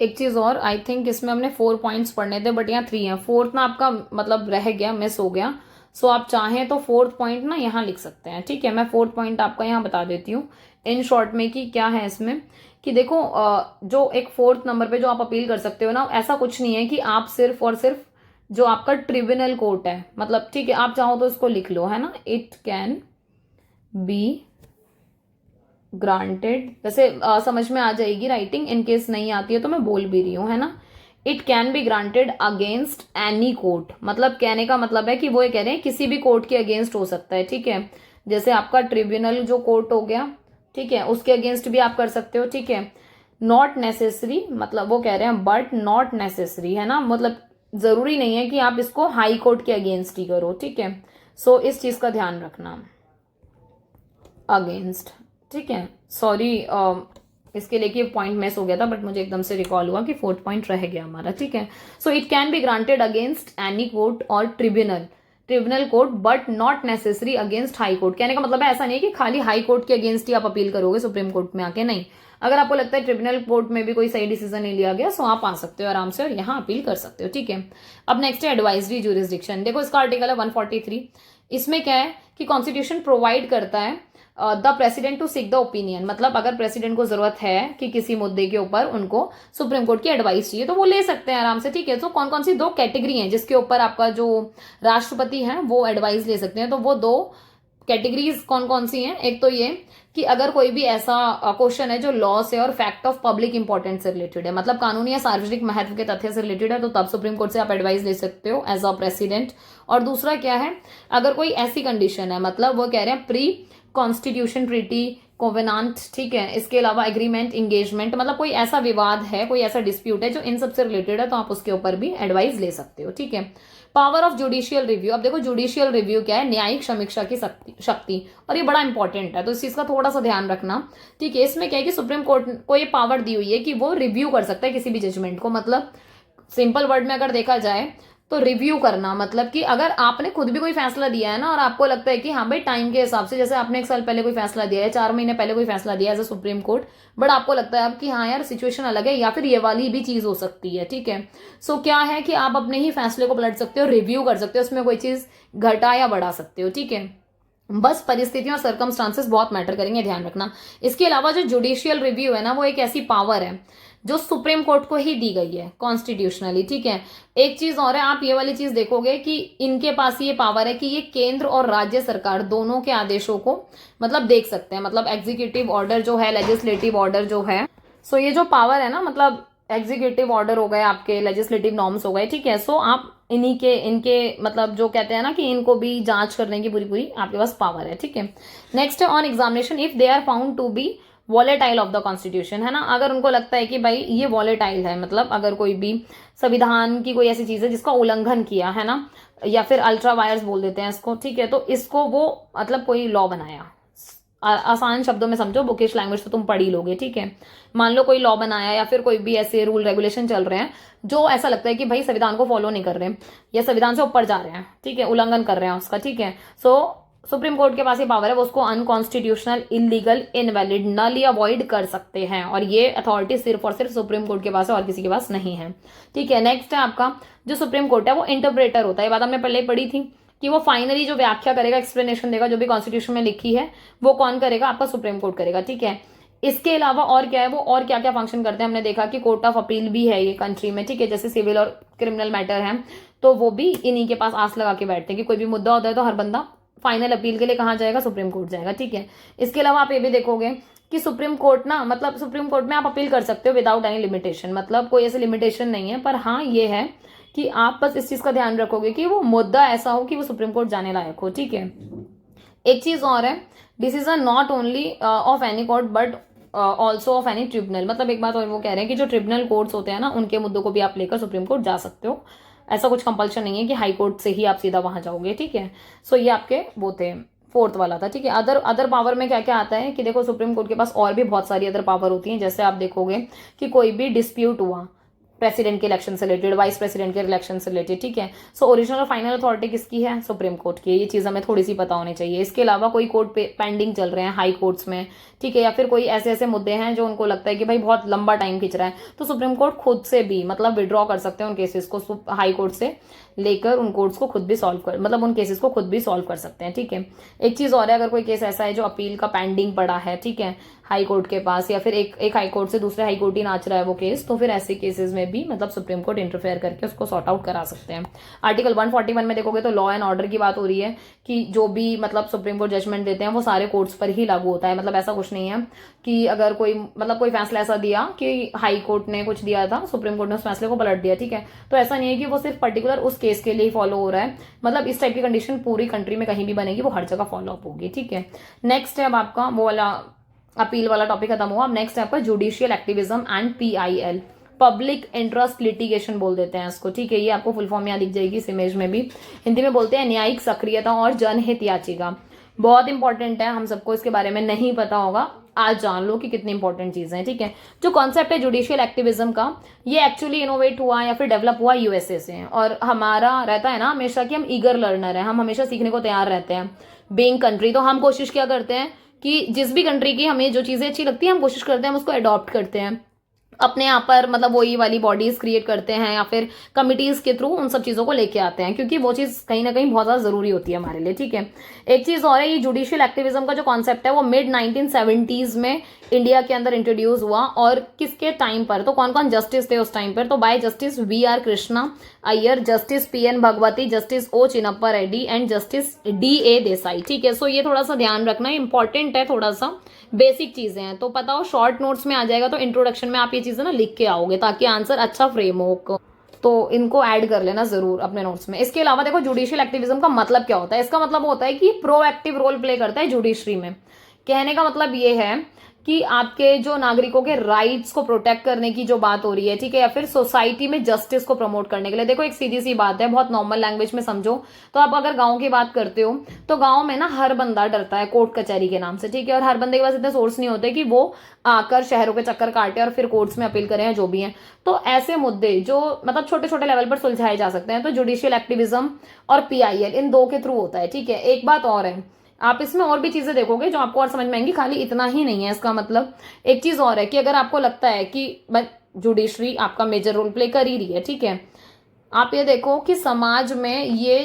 एक चीज और, आई थिंक इसमें हमने 4 पॉइंट्स पढ़ने थे बट यहाँ 3 है, फोर्थ ना आपका मतलब रह गया, मिस हो गया। सो आप चाहें तो 4th पॉइंट ना यहाँ लिख सकते हैं। ठीक है, मैं 4th पॉइंट आपका यहाँ बता देती हूँ इन शॉर्ट में कि क्या है इसमें, कि देखो जो एक 4th नंबर पे जो आप अपील कर सकते हो ना, ऐसा कुछ नहीं है कि आप सिर्फ और सिर्फ जो आपका ट्रिब्यूनल कोर्ट है, मतलब ठीक है आप चाहो तो इसको लिख लो, है ना, इट कैन बी ग्रांटेड, वैसे समझ में आ जाएगी राइटिंग, इन केस नहीं आती है तो मैं बोल भी रही हूँ, है ना। It can be granted against any court, मतलब कहने का मतलब है कि वो ये कह रहे हैं किसी भी कोर्ट के अगेंस्ट हो सकता है। ठीक है, जैसे आपका ट्रिब्यूनल जो कोर्ट हो गया, ठीक है, उसके अगेंस्ट भी आप कर सकते हो। ठीक है, नॉट नेसेसरी, मतलब वो कह रहे हैं बट नॉट नेसेसरी, है ना, मतलब जरूरी नहीं है कि आप इसको हाई कोर्ट के अगेंस्ट ही करो। ठीक है, सो इस चीज का ध्यान रखना, अगेंस्ट। ठीक है, सॉरी इसके लिए कि पॉइंट मिस हो गया था बट मुझे एकदम से रिकॉल हुआ कि 4th पॉइंट रह गया हमारा। ठीक है, so it can be granted against any court और tribunal court but not necessary against high court. कहने का मतलब है ऐसा नहीं है कि खाली हाई कोर्ट के अगेंस्ट ही आप अपील करोगे सुप्रीम कोर्ट में आके, नहीं। अगर आपको लगता है ट्रिब्यूनल कोर्ट में भी कोई सही डिसीजन नहीं लिया गया, सो आप आ सकते हो आराम से और यहाँ अपील कर सकते हो। ठीक है, अब नेक्स्ट है एडवाइजरी ज्यूरिसडिक्शन। देखो इसका आर्टिकल है 143। इसमें क्या है कि कॉन्स्टिट्यूशन प्रोवाइड करता है the president to seek the opinion, मतलब अगर प्रेसिडेंट को जरूरत है कि किसी मुद्दे के ऊपर उनको सुप्रीम कोर्ट की एडवाइस चाहिए तो वो ले सकते हैं आराम से। ठीक है, तो कौन कौन सी 2 कैटेगरी हैं जिसके ऊपर आपका जो राष्ट्रपति है वो एडवाइस ले सकते हैं, तो वो 2 कैटेगरीज कौन कौन सी हैं। एक तो ये कि अगर कोई भी ऐसा क्वेश्चन है जो लॉ से और फैक्ट ऑफ पब्लिक इंपॉर्टेंस से रिलेटेड है, मतलब कानूनी या सार्वजनिक महत्व के तथ्य से रिलेटेड है, तो तब सुप्रीम कोर्ट से आप एडवाइस ले सकते हो एज अ प्रेसिडेंट। और दूसरा क्या है, अगर कोई ऐसी कंडीशन है, मतलब वो कह रहे हैं प्री कॉन्स्टिट्यूशन ट्रीटी कोवेनांट, ठीक है, इसके अलावा एग्रीमेंट, इंगेजमेंट, मतलब कोई ऐसा विवाद है, कोई ऐसा डिस्प्यूट है जो इन सबसे रिलेटेड है, तो आप उसके ऊपर भी एडवाइस ले सकते हो। ठीक है, पावर ऑफ जुडिशियल रिव्यू। अब देखो जुडिशियल रिव्यू क्या है, न्यायिक समीक्षा की शक्ति, और ये बड़ा इंपॉर्टेंट है तो इस चीज का थोड़ा सा ध्यान रखना। ठीक है, इसमें क्या है कि सुप्रीम कोर्ट को ये पावर दी हुई है कि वो रिव्यू कर सकता है किसी भी जजमेंट को, मतलब सिंपल वर्ड में अगर देखा जाए तो रिव्यू करना, मतलब कि अगर आपने खुद भी कोई फैसला दिया है ना और आपको लगता है कि हाँ भाई टाइम के हिसाब से, जैसे आपने 1 साल पहले कोई फैसला दिया है, 4 महीने पहले कोई फैसला दिया है as a supreme court, but आपको लगता है अब कि हाँ यार सिचुएशन अलग है, या फिर ये वाली भी चीज हो सकती है। ठीक है, सो क्या है कि आप अपने ही फैसले को पलट सकते हो, रिव्यू कर सकते हो, उसमें कोई चीज घटा या बढ़ा सकते हो। ठीक है, बस परिस्थितियों और सर्कमस्टांसेस बहुत मैटर करेंगे, ध्यान रखना। इसके अलावा जो जुडिशियल रिव्यू है ना, वो एक ऐसी पावर है जो सुप्रीम कोर्ट को ही दी गई है कॉन्स्टिट्यूशनली। ठीक है, एक चीज और है, आप ये वाली चीज देखोगे कि इनके पास ये पावर है कि ये केंद्र और राज्य सरकार दोनों के आदेशों को मतलब देख सकते हैं, मतलब एग्जीक्यूटिव ऑर्डर जो है, लेजिस्लेटिव ऑर्डर जो है, सो ये जो पावर है ना, मतलब एग्जीक्यूटिव ऑर्डर हो गए आपके, लेजिस्लेटिव नॉर्म्स हो गए। ठीक है, सो आप इनके मतलब जो कहते हैं ना कि इनको भी जांच करने की पूरी आपके पास पावर है। ठीक है, नेक्स्ट है on examination if they are found to be volatile of the constitution, है ना, अगर उनको लगता है कि भाई ये वॉलेटाइल है, मतलब अगर कोई भी संविधान की कोई ऐसी चीज है जिसका उल्लंघन किया है ना, या फिर अल्ट्रा वायर्स बोल देते हैं इसको। ठीक है, तो इसको वो मतलब कोई लॉ बनाया, आसान शब्दों में समझो, बुकिश लैंग्वेज तो तुम पढ़ ही लोगे। ठीक है, मान लो कोई लॉ बनाया या फिर कोई भी ऐसे रूल रेगुलेशन चल रहे हैं जो ऐसा लगता है कि भाई संविधान को फॉलो नहीं कर रहे या संविधान से ऊपर जा रहे हैं, ठीक है, उल्लंघन कर रहे हैं उसका। ठीक है, सो सुप्रीम कोर्ट के पास ये पावर है, वो उसको अनकॉन्स्टिट्यूशनल, इलीगल, इनवैलिड, नल या वॉइड कर सकते हैं, और ये अथॉरिटी सिर्फ और सिर्फ सुप्रीम कोर्ट के पास है और किसी के पास नहीं है। ठीक है, नेक्स्ट है आपका जो सुप्रीम कोर्ट है वो इंटरप्रेटर होता है, ये बात हमने पहले पढ़ी थी कि वो फाइनली जो व्याख्या करेगा, एक्सप्लेनेशन देगा, जो भी कॉन्स्टिट्यूशन में लिखी है वो कौन करेगा, आपका सुप्रीम कोर्ट करेगा। ठीक है, इसके अलावा और क्या है, वो और क्या क्या फंक्शन करते हैं हमने देखा कि कोर्ट ऑफ अपील भी है ये कंट्री में। ठीक है, जैसे सिविल और क्रिमिनल मैटर है तो वो भी इन्हीं के पास आस लगा के बैठते हैं कि कोई भी मुद्दा होता है तो हर बंदा फाइनल अपील के लिए कहाँ जाएगा, सुप्रीम कोर्ट जाएगा। ठीक है, इसके अलावा आप ये भी देखोगे कि सुप्रीम कोर्ट ना, मतलब सुप्रीम कोर्ट में आप अपील कर सकते हो विदाउट एनी लिमिटेशन, मतलब कोई ऐसी लिमिटेशन नहीं है। पर हाँ ये है कि आप बस इस चीज का ध्यान रखोगे कि वो मुद्दा ऐसा हो कि वो सुप्रीम कोर्ट जाने लायक हो, ठीक है। एक चीज और है, decision not only of any court but also of any tribunal, मतलब एक बात और वो कह रहे हैं कि जो ट्रिब्यूनल कोर्ट्स होते हैं ना, उनके मुद्दों को भी आप लेकर सुप्रीम कोर्ट जा सकते हो। ऐसा कुछ कंपल्शन नहीं है कि हाई कोर्ट से ही आप सीधा वहां जाओगे, ठीक है। सो ये आपके वो थे, फोर्थ वाला था, ठीक है। अदर अदर पावर में क्या क्या आता है कि देखो सुप्रीम कोर्ट के पास और भी बहुत सारी अदर पावर होती हैं। जैसे आप देखोगे कि कोई भी डिस्प्यूट हुआ प्रेसिडेंट के इलेक्शन से रिलेटेड, वाइस प्रेसिडेंट के इलेक्शन से रिलेटेड, ठीक है। सो ओरिजिनल और फाइनल अथॉरिटी किसकी है? सुप्रीम कोर्ट की। ये चीज हमें थोड़ी सी पता होनी चाहिए। इसके अलावा कोई कोर्ट पेंडिंग चल रहे हैं हाई कोर्ट्स में, ठीक है, या फिर कोई ऐसे ऐसे मुद्दे हैं जो उनको लगता है कि भाई बहुत लंबा टाइम खिंच रहा है, तो सुप्रीम कोर्ट खुद से भी मतलब विड्रॉ कर सकते हैं उन केसेस को, हाई कोर्ट से लेकर उन कोर्ट्स को खुद भी सॉल्व कर, मतलब उन केसेस को खुद भी सॉल्व कर सकते हैं, ठीक है। एक चीज और है, अगर कोई केस ऐसा है जो अपील का पेंडिंग पड़ा है, ठीक है, हाई कोर्ट के पास, या फिर एक हाई कोर्ट से दूसरे हाई कोर्ट ही नाच रहा है वो केस, तो फिर ऐसे केसेस में भी मतलब सुप्रीम कोर्ट इंटरफेयर करके उसको सॉर्ट आउट करा सकते हैं। आर्टिकल 141 में देखोगे तो लॉ एंड ऑर्डर की बात हो रही है कि जो भी मतलब सुप्रीम कोर्ट जजमेंट देते हैं वो सारे कोर्ट्स पर ही लागू होता है। मतलब ऐसा कुछ नहीं है कि अगर कोई मतलब कोई फैसला ऐसा दिया कि हाई कोर्ट ने कुछ दिया था, सुप्रीम कोर्ट ने उस फैसले को पलट दिया, ठीक है, तो ऐसा नहीं है कि वो सिर्फ पर्टिकुलर उस केस के लिए फॉलो हो रहा है। मतलब इस टाइप की कंडीशन पूरी कंट्री में कहीं भी बनेगी, वो हर जगह फॉलो अप होगी, ठीक है। नेक्स्ट है अब आपका वो वाला अपील वाला टॉपिक खत्म हुआ। अब नेक्स्ट है आपका judicial activism and PIL, public interest litigation बोल देते हैं इसको, ठीक है। ये आपको फुल फॉर्म यहाँ दिख जाएगी इस इमेज में भी। हिंदी में बोलते हैं न्यायिक सक्रियता और जनहित याचिका। बहुत इंपॉर्टेंट है, हम सबको इसके बारे में नहीं पता होगा, आज जान लो कि कितनी इंपॉर्टेंट चीजें हैं, ठीक है। जो कॉन्सेप्ट है जुडिशियल एक्टिविज्म का, ये एक्चुअली इनोवेट हुआ या फिर डेवलप हुआ USA से। और हमारा रहता है ना हमेशा कि हम ईगर लर्नर हैं, हम हमेशा सीखने को तैयार रहते हैं बीइंग कंट्री। तो हम कोशिश क्या करते हैं कि जिस भी कंट्री की हमें जो चीजें अच्छी लगती है हम कोशिश करते हैं हम उसको अडॉप्ट करते हैं अपने यहाँ पर, मतलब वही वाली बॉडीज क्रिएट करते हैं या फिर कमिटीज के थ्रू उन सब चीजों को लेके आते हैं, क्योंकि वो चीज कहीं ना कहीं बहुत ज्यादा जरूरी होती है हमारे लिए, ठीक है। एक चीज और है, ये जुडिशियल एक्टिविज्म का जो कॉन्सेप्ट है वो मिड 1970s में इंडिया के अंदर इंट्रोड्यूस हुआ। और किसके टाइम पर, तो कौन कौन जस्टिस थे उस टाइम पर, तो bye justice VR Krishna Iyer, justice PN Bhagwati, justice O Chinnappa Reddy and justice DA Desai, ठीक है। सो ये थोड़ा सा ध्यान रखना इंपॉर्टेंट है, थोड़ा सा बेसिक चीजें हैं, तो पता हो शॉर्ट नोट्स में आ जाएगा, तो इंट्रोडक्शन में आप ये चीजें ना लिख के आओगे ताकि आंसर अच्छा फ्रेम हो, तो इनको ऐड कर लेना जरूर अपने नोट्स में। इसके अलावा देखो जुडिशियल एक्टिविज्म का मतलब क्या होता है, इसका मतलब होता है कि प्रोएक्टिव रोल प्ले करता है जुडिशरी में। कहने का मतलब ये है कि आपके जो नागरिकों के राइट्स को प्रोटेक्ट करने की जो बात हो रही है, ठीक है, या फिर सोसाइटी में जस्टिस को प्रमोट करने के लिए। देखो एक सीधी सी बात है, बहुत नॉर्मल लैंग्वेज में समझो तो आप अगर गांव की बात करते हो तो गांव में ना हर बंदा डरता है कोर्ट कचहरी के नाम से, ठीक है, और हर बंदे के पास इतने सोर्स नहीं होते कि वो आकर शहरों के चक्कर काटे और फिर कोर्ट्स में अपील करें, जो भी है। तो ऐसे मुद्दे जो मतलब छोटे छोटे लेवल पर सुलझाए जा सकते हैं, तो जुडिशियल एक्टिविज्म और PIL इन दो के थ्रू होता है, ठीक है। एक बात और है, आप इसमें और भी चीजें देखोगे जो आपको और समझ में आएंगी, खाली इतना ही नहीं है इसका मतलब। एक चीज और है कि अगर आपको लगता है कि जुडिशरी आपका मेजर रोल प्ले कर ही रही है, ठीक है, आप ये देखो कि समाज में ये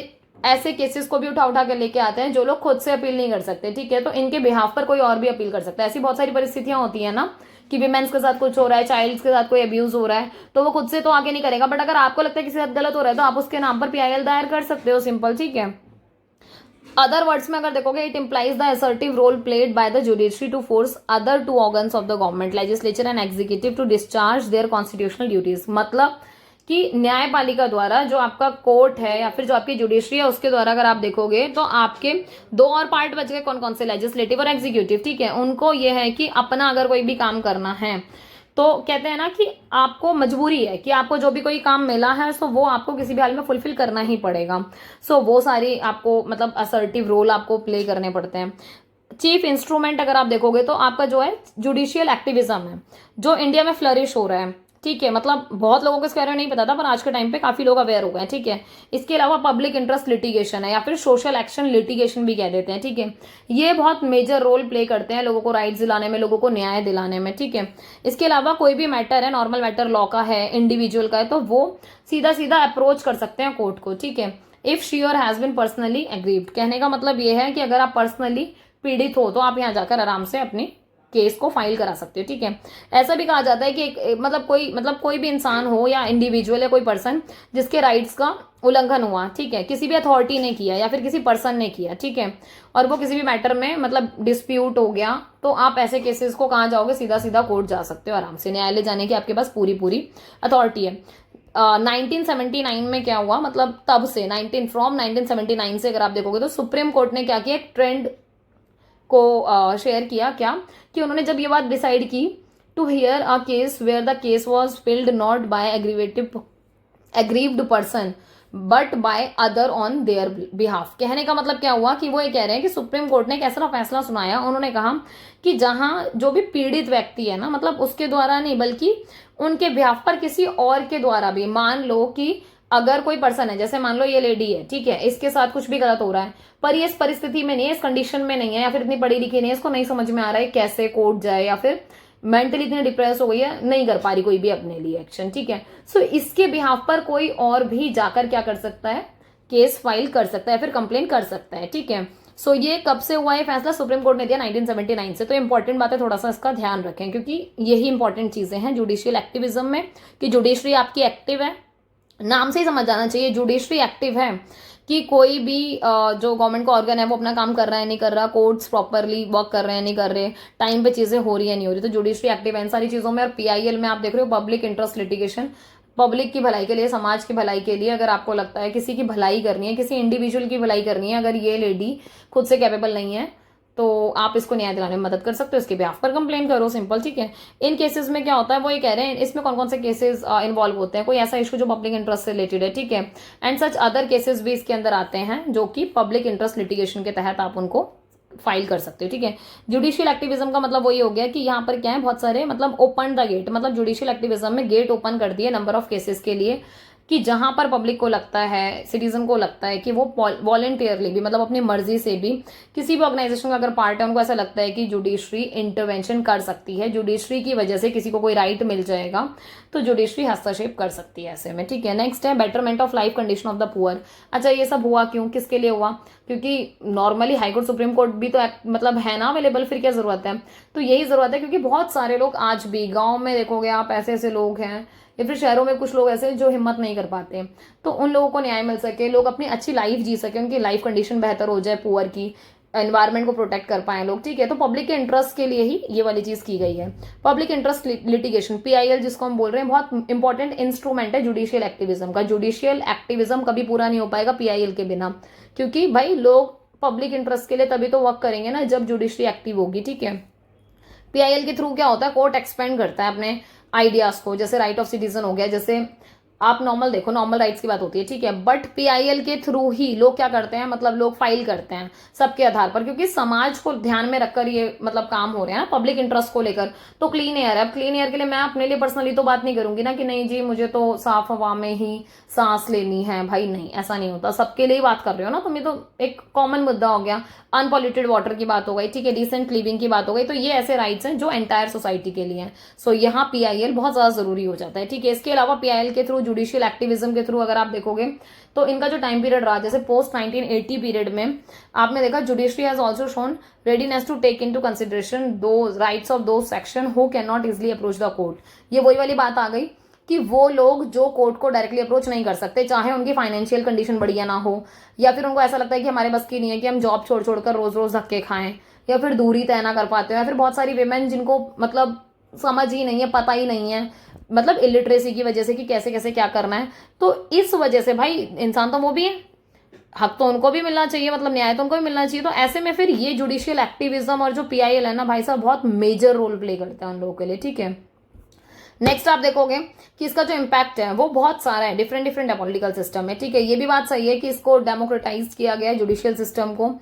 ऐसे केसेस को भी उठा उठा के लेके आते हैं जो लोग खुद से अपील नहीं कर सकते, ठीक है, तो इनके बिहाफ पर कोई और भी अपील कर सकता है। ऐसी बहुत सारी परिस्थितियां होती है ना कि विमेन्स के साथ कुछ हो रहा है, चाइल्ड्स के साथ कोई अब्यूज हो रहा है, तो वो खुद से तो आगे नहीं करेगा, बट अगर आपको लगता है किसी साथ गलत हो रहा है तो आप उसके नाम पर PIL दायर कर सकते हो, सिंपल, ठीक है। अदर वर्ड्स में अगर देखोगे, it implies the assertive role played by the judiciary to force other two organs of the government legislature and executive to discharge their constitutional duties. मतलब कि न्यायपालिका द्वारा जो आपका कोर्ट है या फिर जो आपकी जुडिशरी है उसके द्वारा अगर आप देखोगे तो आपके दो और पार्ट बच गए, कौन कौन से, लेजिस्लेटिव और एग्जीक्यूटिव, ठीक है। उनको ये है कि अपना अगर कोई भी काम करना है तो कहते हैं ना कि आपको मजबूरी है कि आपको जो भी कोई काम मिला है सो वो आपको किसी भी हाल में फुलफिल करना ही पड़ेगा। सो वो सारी आपको मतलब असर्टिव रोल आपको प्ले करने पड़ते हैं। चीफ इंस्ट्रूमेंट अगर आप देखोगे तो आपका जो है जुडिशियल एक्टिविज्म है, जो इंडिया में फ्लरिश हो रहा है, ठीक है। मतलब बहुत लोगों को इसके बारे में नहीं पता था, पर आज के टाइम पे काफी लोग अवेयर हो गए, ठीक है। इसके अलावा पब्लिक इंटरेस्ट लिटिगेशन है या फिर सोशल एक्शन लिटिगेशन भी कह देते हैं, ठीक है। ये बहुत मेजर रोल प्ले करते हैं लोगों को राइट्स दिलाने में, लोगों को न्याय दिलाने में, ठीक है। इसके अलावा कोई भी मैटर है, नॉर्मल मैटर लॉ का है, इंडिविजुअल का है, तो वो सीधा सीधा अप्रोच कर सकते हैं कोर्ट को, ठीक है, इफ शी और हैज बिन पर्सनली एग्रीव्ड। कहने का मतलब ये है कि अगर आप पर्सनली पीड़ित हो तो आप यहाँ जाकर आराम से अपनी केस को फाइल करा सकते हो, ठीक है। ऐसा भी कहा जाता है कि मतलब कोई भी इंसान हो या इंडिविजुअल या कोई पर्सन जिसके राइट्स का उल्लंघन हुआ, ठीक है, किसी भी अथॉरिटी ने किया या फिर किसी पर्सन ने किया, ठीक है, और वो किसी भी मैटर में मतलब डिस्प्यूट हो गया, तो आप ऐसे केसेस को कहाँ जाओगे, सीधा सीधा कोर्ट जा सकते हो आराम से, न्यायालय जाने की आपके पास पूरी अथॉरिटी है। 1979 में क्या हुआ, मतलब तब से 1979 से अगर आप देखोगे तो सुप्रीम कोर्ट ने क्या किया, एक ट्रेंड को शेयर किया, क्या कि उन्होंने जब ये बात डिसाइड की to hear a case where the case was filed not by aggrieved person but by other on their behalf. कहने का मतलब क्या हुआ कि वो ये कह रहे हैं कि सुप्रीम कोर्ट ने एक ऐसा फैसला सुनाया, उन्होंने कहा कि जहां जो भी पीड़ित व्यक्ति है ना, मतलब उसके द्वारा नहीं बल्कि उनके बिहाफ पर किसी और के द्वारा भी, मान लो कि अगर कोई पर्सन है, जैसे मान लो ये लेडी है, ठीक है, इसके साथ कुछ भी गलत हो रहा है, पर ये इस परिस्थिति में नहीं है, इस कंडीशन में नहीं है, या फिर इतनी पढ़ी लिखी नहीं है, इसको नहीं समझ में आ रहा है कैसे कोर्ट जाए, या फिर मेंटली इतनी डिप्रेस हो गई है, नहीं कर पा रही कोई भी अपने लिए एक्शन, ठीक है। सो इसके बिहाफ पर कोई और भी जाकर क्या कर सकता है, केस फाइल कर सकता है, फिर कंप्लेन कर सकता है, ठीक है। सो ये कब से हुआ है फैसला, सुप्रीम कोर्ट ने दिया 1979 से। तो इंपॉर्टेंट बात है, थोड़ा सा इसका ध्यान रखें, क्योंकि यही इंपॉर्टेंट चीजें हैं जुडिशियल एक्टिविज्म में, कि जुडिशरी आपकी एक्टिव है, नाम से ही समझ जाना चाहिए जुडिशरी एक्टिव है, कि कोई भी जो गवर्नमेंट का ऑर्गन है वो अपना काम कर रहा है नहीं कर रहा, कोर्ट्स प्रॉपरली वर्क कर रहे हैं नहीं कर रहे, टाइम पे चीजें हो रही है नहीं हो रही, तो जुडिशरी एक्टिव है इन सारी चीजों में। और पीआईएल में आप देख रहे हो पब्लिक इंटरेस्ट लिटिगेशन, पब्लिक की भलाई के लिए, समाज की भलाई के लिए, अगर आपको लगता है किसी की भलाई करनी है, किसी इंडिविजुअल की भलाई करनी है, अगर ये लेडी खुद से कैपेबल नहीं है तो आप इसको न्याय दिलाने में मदद कर सकते हो, इसके बिहाफ पर कंप्लेन करो, सिंपल, ठीक है। इन केसेस में क्या होता है वो ये कह रहे हैं, इसमें कौन कौन से केसेस इन्वॉल्व होते हैं, कोई ऐसा इशू जो पब्लिक इंटरेस्ट से रिलेटेड है, ठीक है, एंड सच अदर केसेस भी इसके अंदर आते हैं जो कि पब्लिक इंटरेस्ट लिटिगेशन के तहत आप उनको फाइल कर सकते हो, ठीक है। जुडिशियल एक्टिविज्म का मतलब वही हो गया कि यहाँ पर क्या है, बहुत सारे मतलब ओपन द गेट, मतलब जुडिशियल एक्टिविज्म में गेट ओपन कर दिए नंबर ऑफ केसेस के लिए, कि जहां पर पब्लिक को लगता है, सिटीजन को लगता है कि वो वॉलंटियरली भी, मतलब अपनी मर्जी से भी किसी भी ऑर्गेनाइजेशन का अगर पार्ट है, उनको ऐसा लगता है कि जुडिशरी इंटरवेंशन कर सकती है, जुडिशरी की वजह से किसी को कोई राइट मिल जाएगा, तो जुडिशरी हस्तक्षेप कर सकती है ऐसे में, ठीक है। नेक्स्ट है betterment of life condition of the poor. अच्छा, ये सब हुआ क्यों, किसके लिए हुआ, क्योंकि नॉर्मली हाईकोर्ट सुप्रीम कोर्ट भी तो मतलब है ना अवेलेबल, फिर क्या जरूरत है, तो यही जरूरत है, क्योंकि बहुत सारे लोग आज भी गाँव में देखोगे आप, ऐसे ऐसे लोग हैं, या फिर शहरों में कुछ लोग ऐसे जो हिम्मत नहीं कर पाते, तो उन लोगों को न्याय मिल सके, लोग अपनी अच्छी लाइफ जी सके, उनकी लाइफ कंडीशन बेहतर हो जाए, पुअर की, एनवायरमेंट को प्रोटेक्ट कर पाए लोग, ठीक है। तो पब्लिक के इंटरेस्ट के लिए ही ये वाली चीज की गई है। पब्लिक इंटरेस्ट लिटिगेशन, पीआईएल जिसको हम बोल रहे हैं, बहुत इंपॉर्टेंट इंस्ट्रूमेंट है जुडिशियल एक्टिविज्म का। जुडिशियल एक्टिविज्म कभी पूरा नहीं हो पाएगा पीआईएल के बिना, क्योंकि भाई लोग पब्लिक इंटरेस्ट के लिए तभी तो वर्क करेंगे ना जब जुडिशरी एक्टिव होगी, ठीक है। पीआईएल के थ्रू क्या होता है, कोर्ट एक्सपेंड करता है अपने आइडियाज को, जैसे राइट ऑफ सिटीजन हो गया, जैसे आप नॉर्मल देखो, नॉर्मल राइट्स की बात होती है, ठीक है, बट पीआईएल के थ्रू ही लोग क्या करते हैं, मतलब लोग फाइल करते हैं सबके आधार पर, क्योंकि समाज को ध्यान में रखकर ये मतलब काम हो रहे हैं ना, पब्लिक इंटरेस्ट को लेकर। तो क्लीन एयर है, अब क्लीन एयर के लिए मैं अपने लिए पर्सनली तो बात नहीं करूंगी ना कि नहीं जी मुझे तो साफ हवा में ही सांस लेनी है, भाई नहीं, ऐसा नहीं होता, सबके लिए बात कर रहे हो ना तुम, ये तो एक कॉमन मुद्दा हो गया। अनपॉल्यूटेड वाटर की बात हो गई, ठीक है, डिसेंट लिविंग की बात हो गई, तो ये ऐसे राइट्स हैं जो एंटायर सोसाइटी के लिए हैं। सो यहाँ पीआईएल बहुत ज्यादा जरूरी हो जाता है, ठीक है। इसके अलावा पीआईएल के थ्रू, जुडिशियल एक्टिविज्म के थ्रू अगर आप देखोगे तो इनका जो टाइम पीरियड रहा, जैसे पोस्ट 1980 पीरियड में आपने देखा judiciary has also shown readiness to take into consideration the rights of those section who can not easily approach the court. ये वही वाली बात आ गई कि वो लोग जो कोर्ट को डायरेक्टली अप्रोच नहीं कर सकते, चाहे उनकी फाइनेंशियल कंडीशन बढ़िया ना हो, या फिर उनको ऐसा लगता है कि हमारे बस की नहीं है कि हम जॉब छोड़ छोड़कर रोज रोज धक्के खाएं, या फिर दूरी तय ना कर पाते हो, या फिर बहुत सारी वेमेन जिनको मतलब समझ ही नहीं है, पता ही नहीं है, मतलब इलिटरेसी की वजह से कि कैसे कैसे क्या करना है। तो इस वजह से भाई इंसान तो वो भी है, हक तो उनको भी मिलना चाहिए, मतलब न्याय तो उनको भी मिलना चाहिए। तो ऐसे में फिर ये जुडिशियल एक्टिविज्म और जो पीआईएल है ना भाई साहब, बहुत मेजर रोल प्ले करता है उन लोगों के लिए, ठीक है। नेक्स्ट आप देखोगे कि इसका जो इम्पैक्ट है वो बहुत सारा है, डिफरेंट डिफरेंट है पॉलिटिकल सिस्टम में, ठीक है। ये भी बात सही है कि इसको डेमोक्रेटाइज किया गया है जुडिशियल सिस्टम को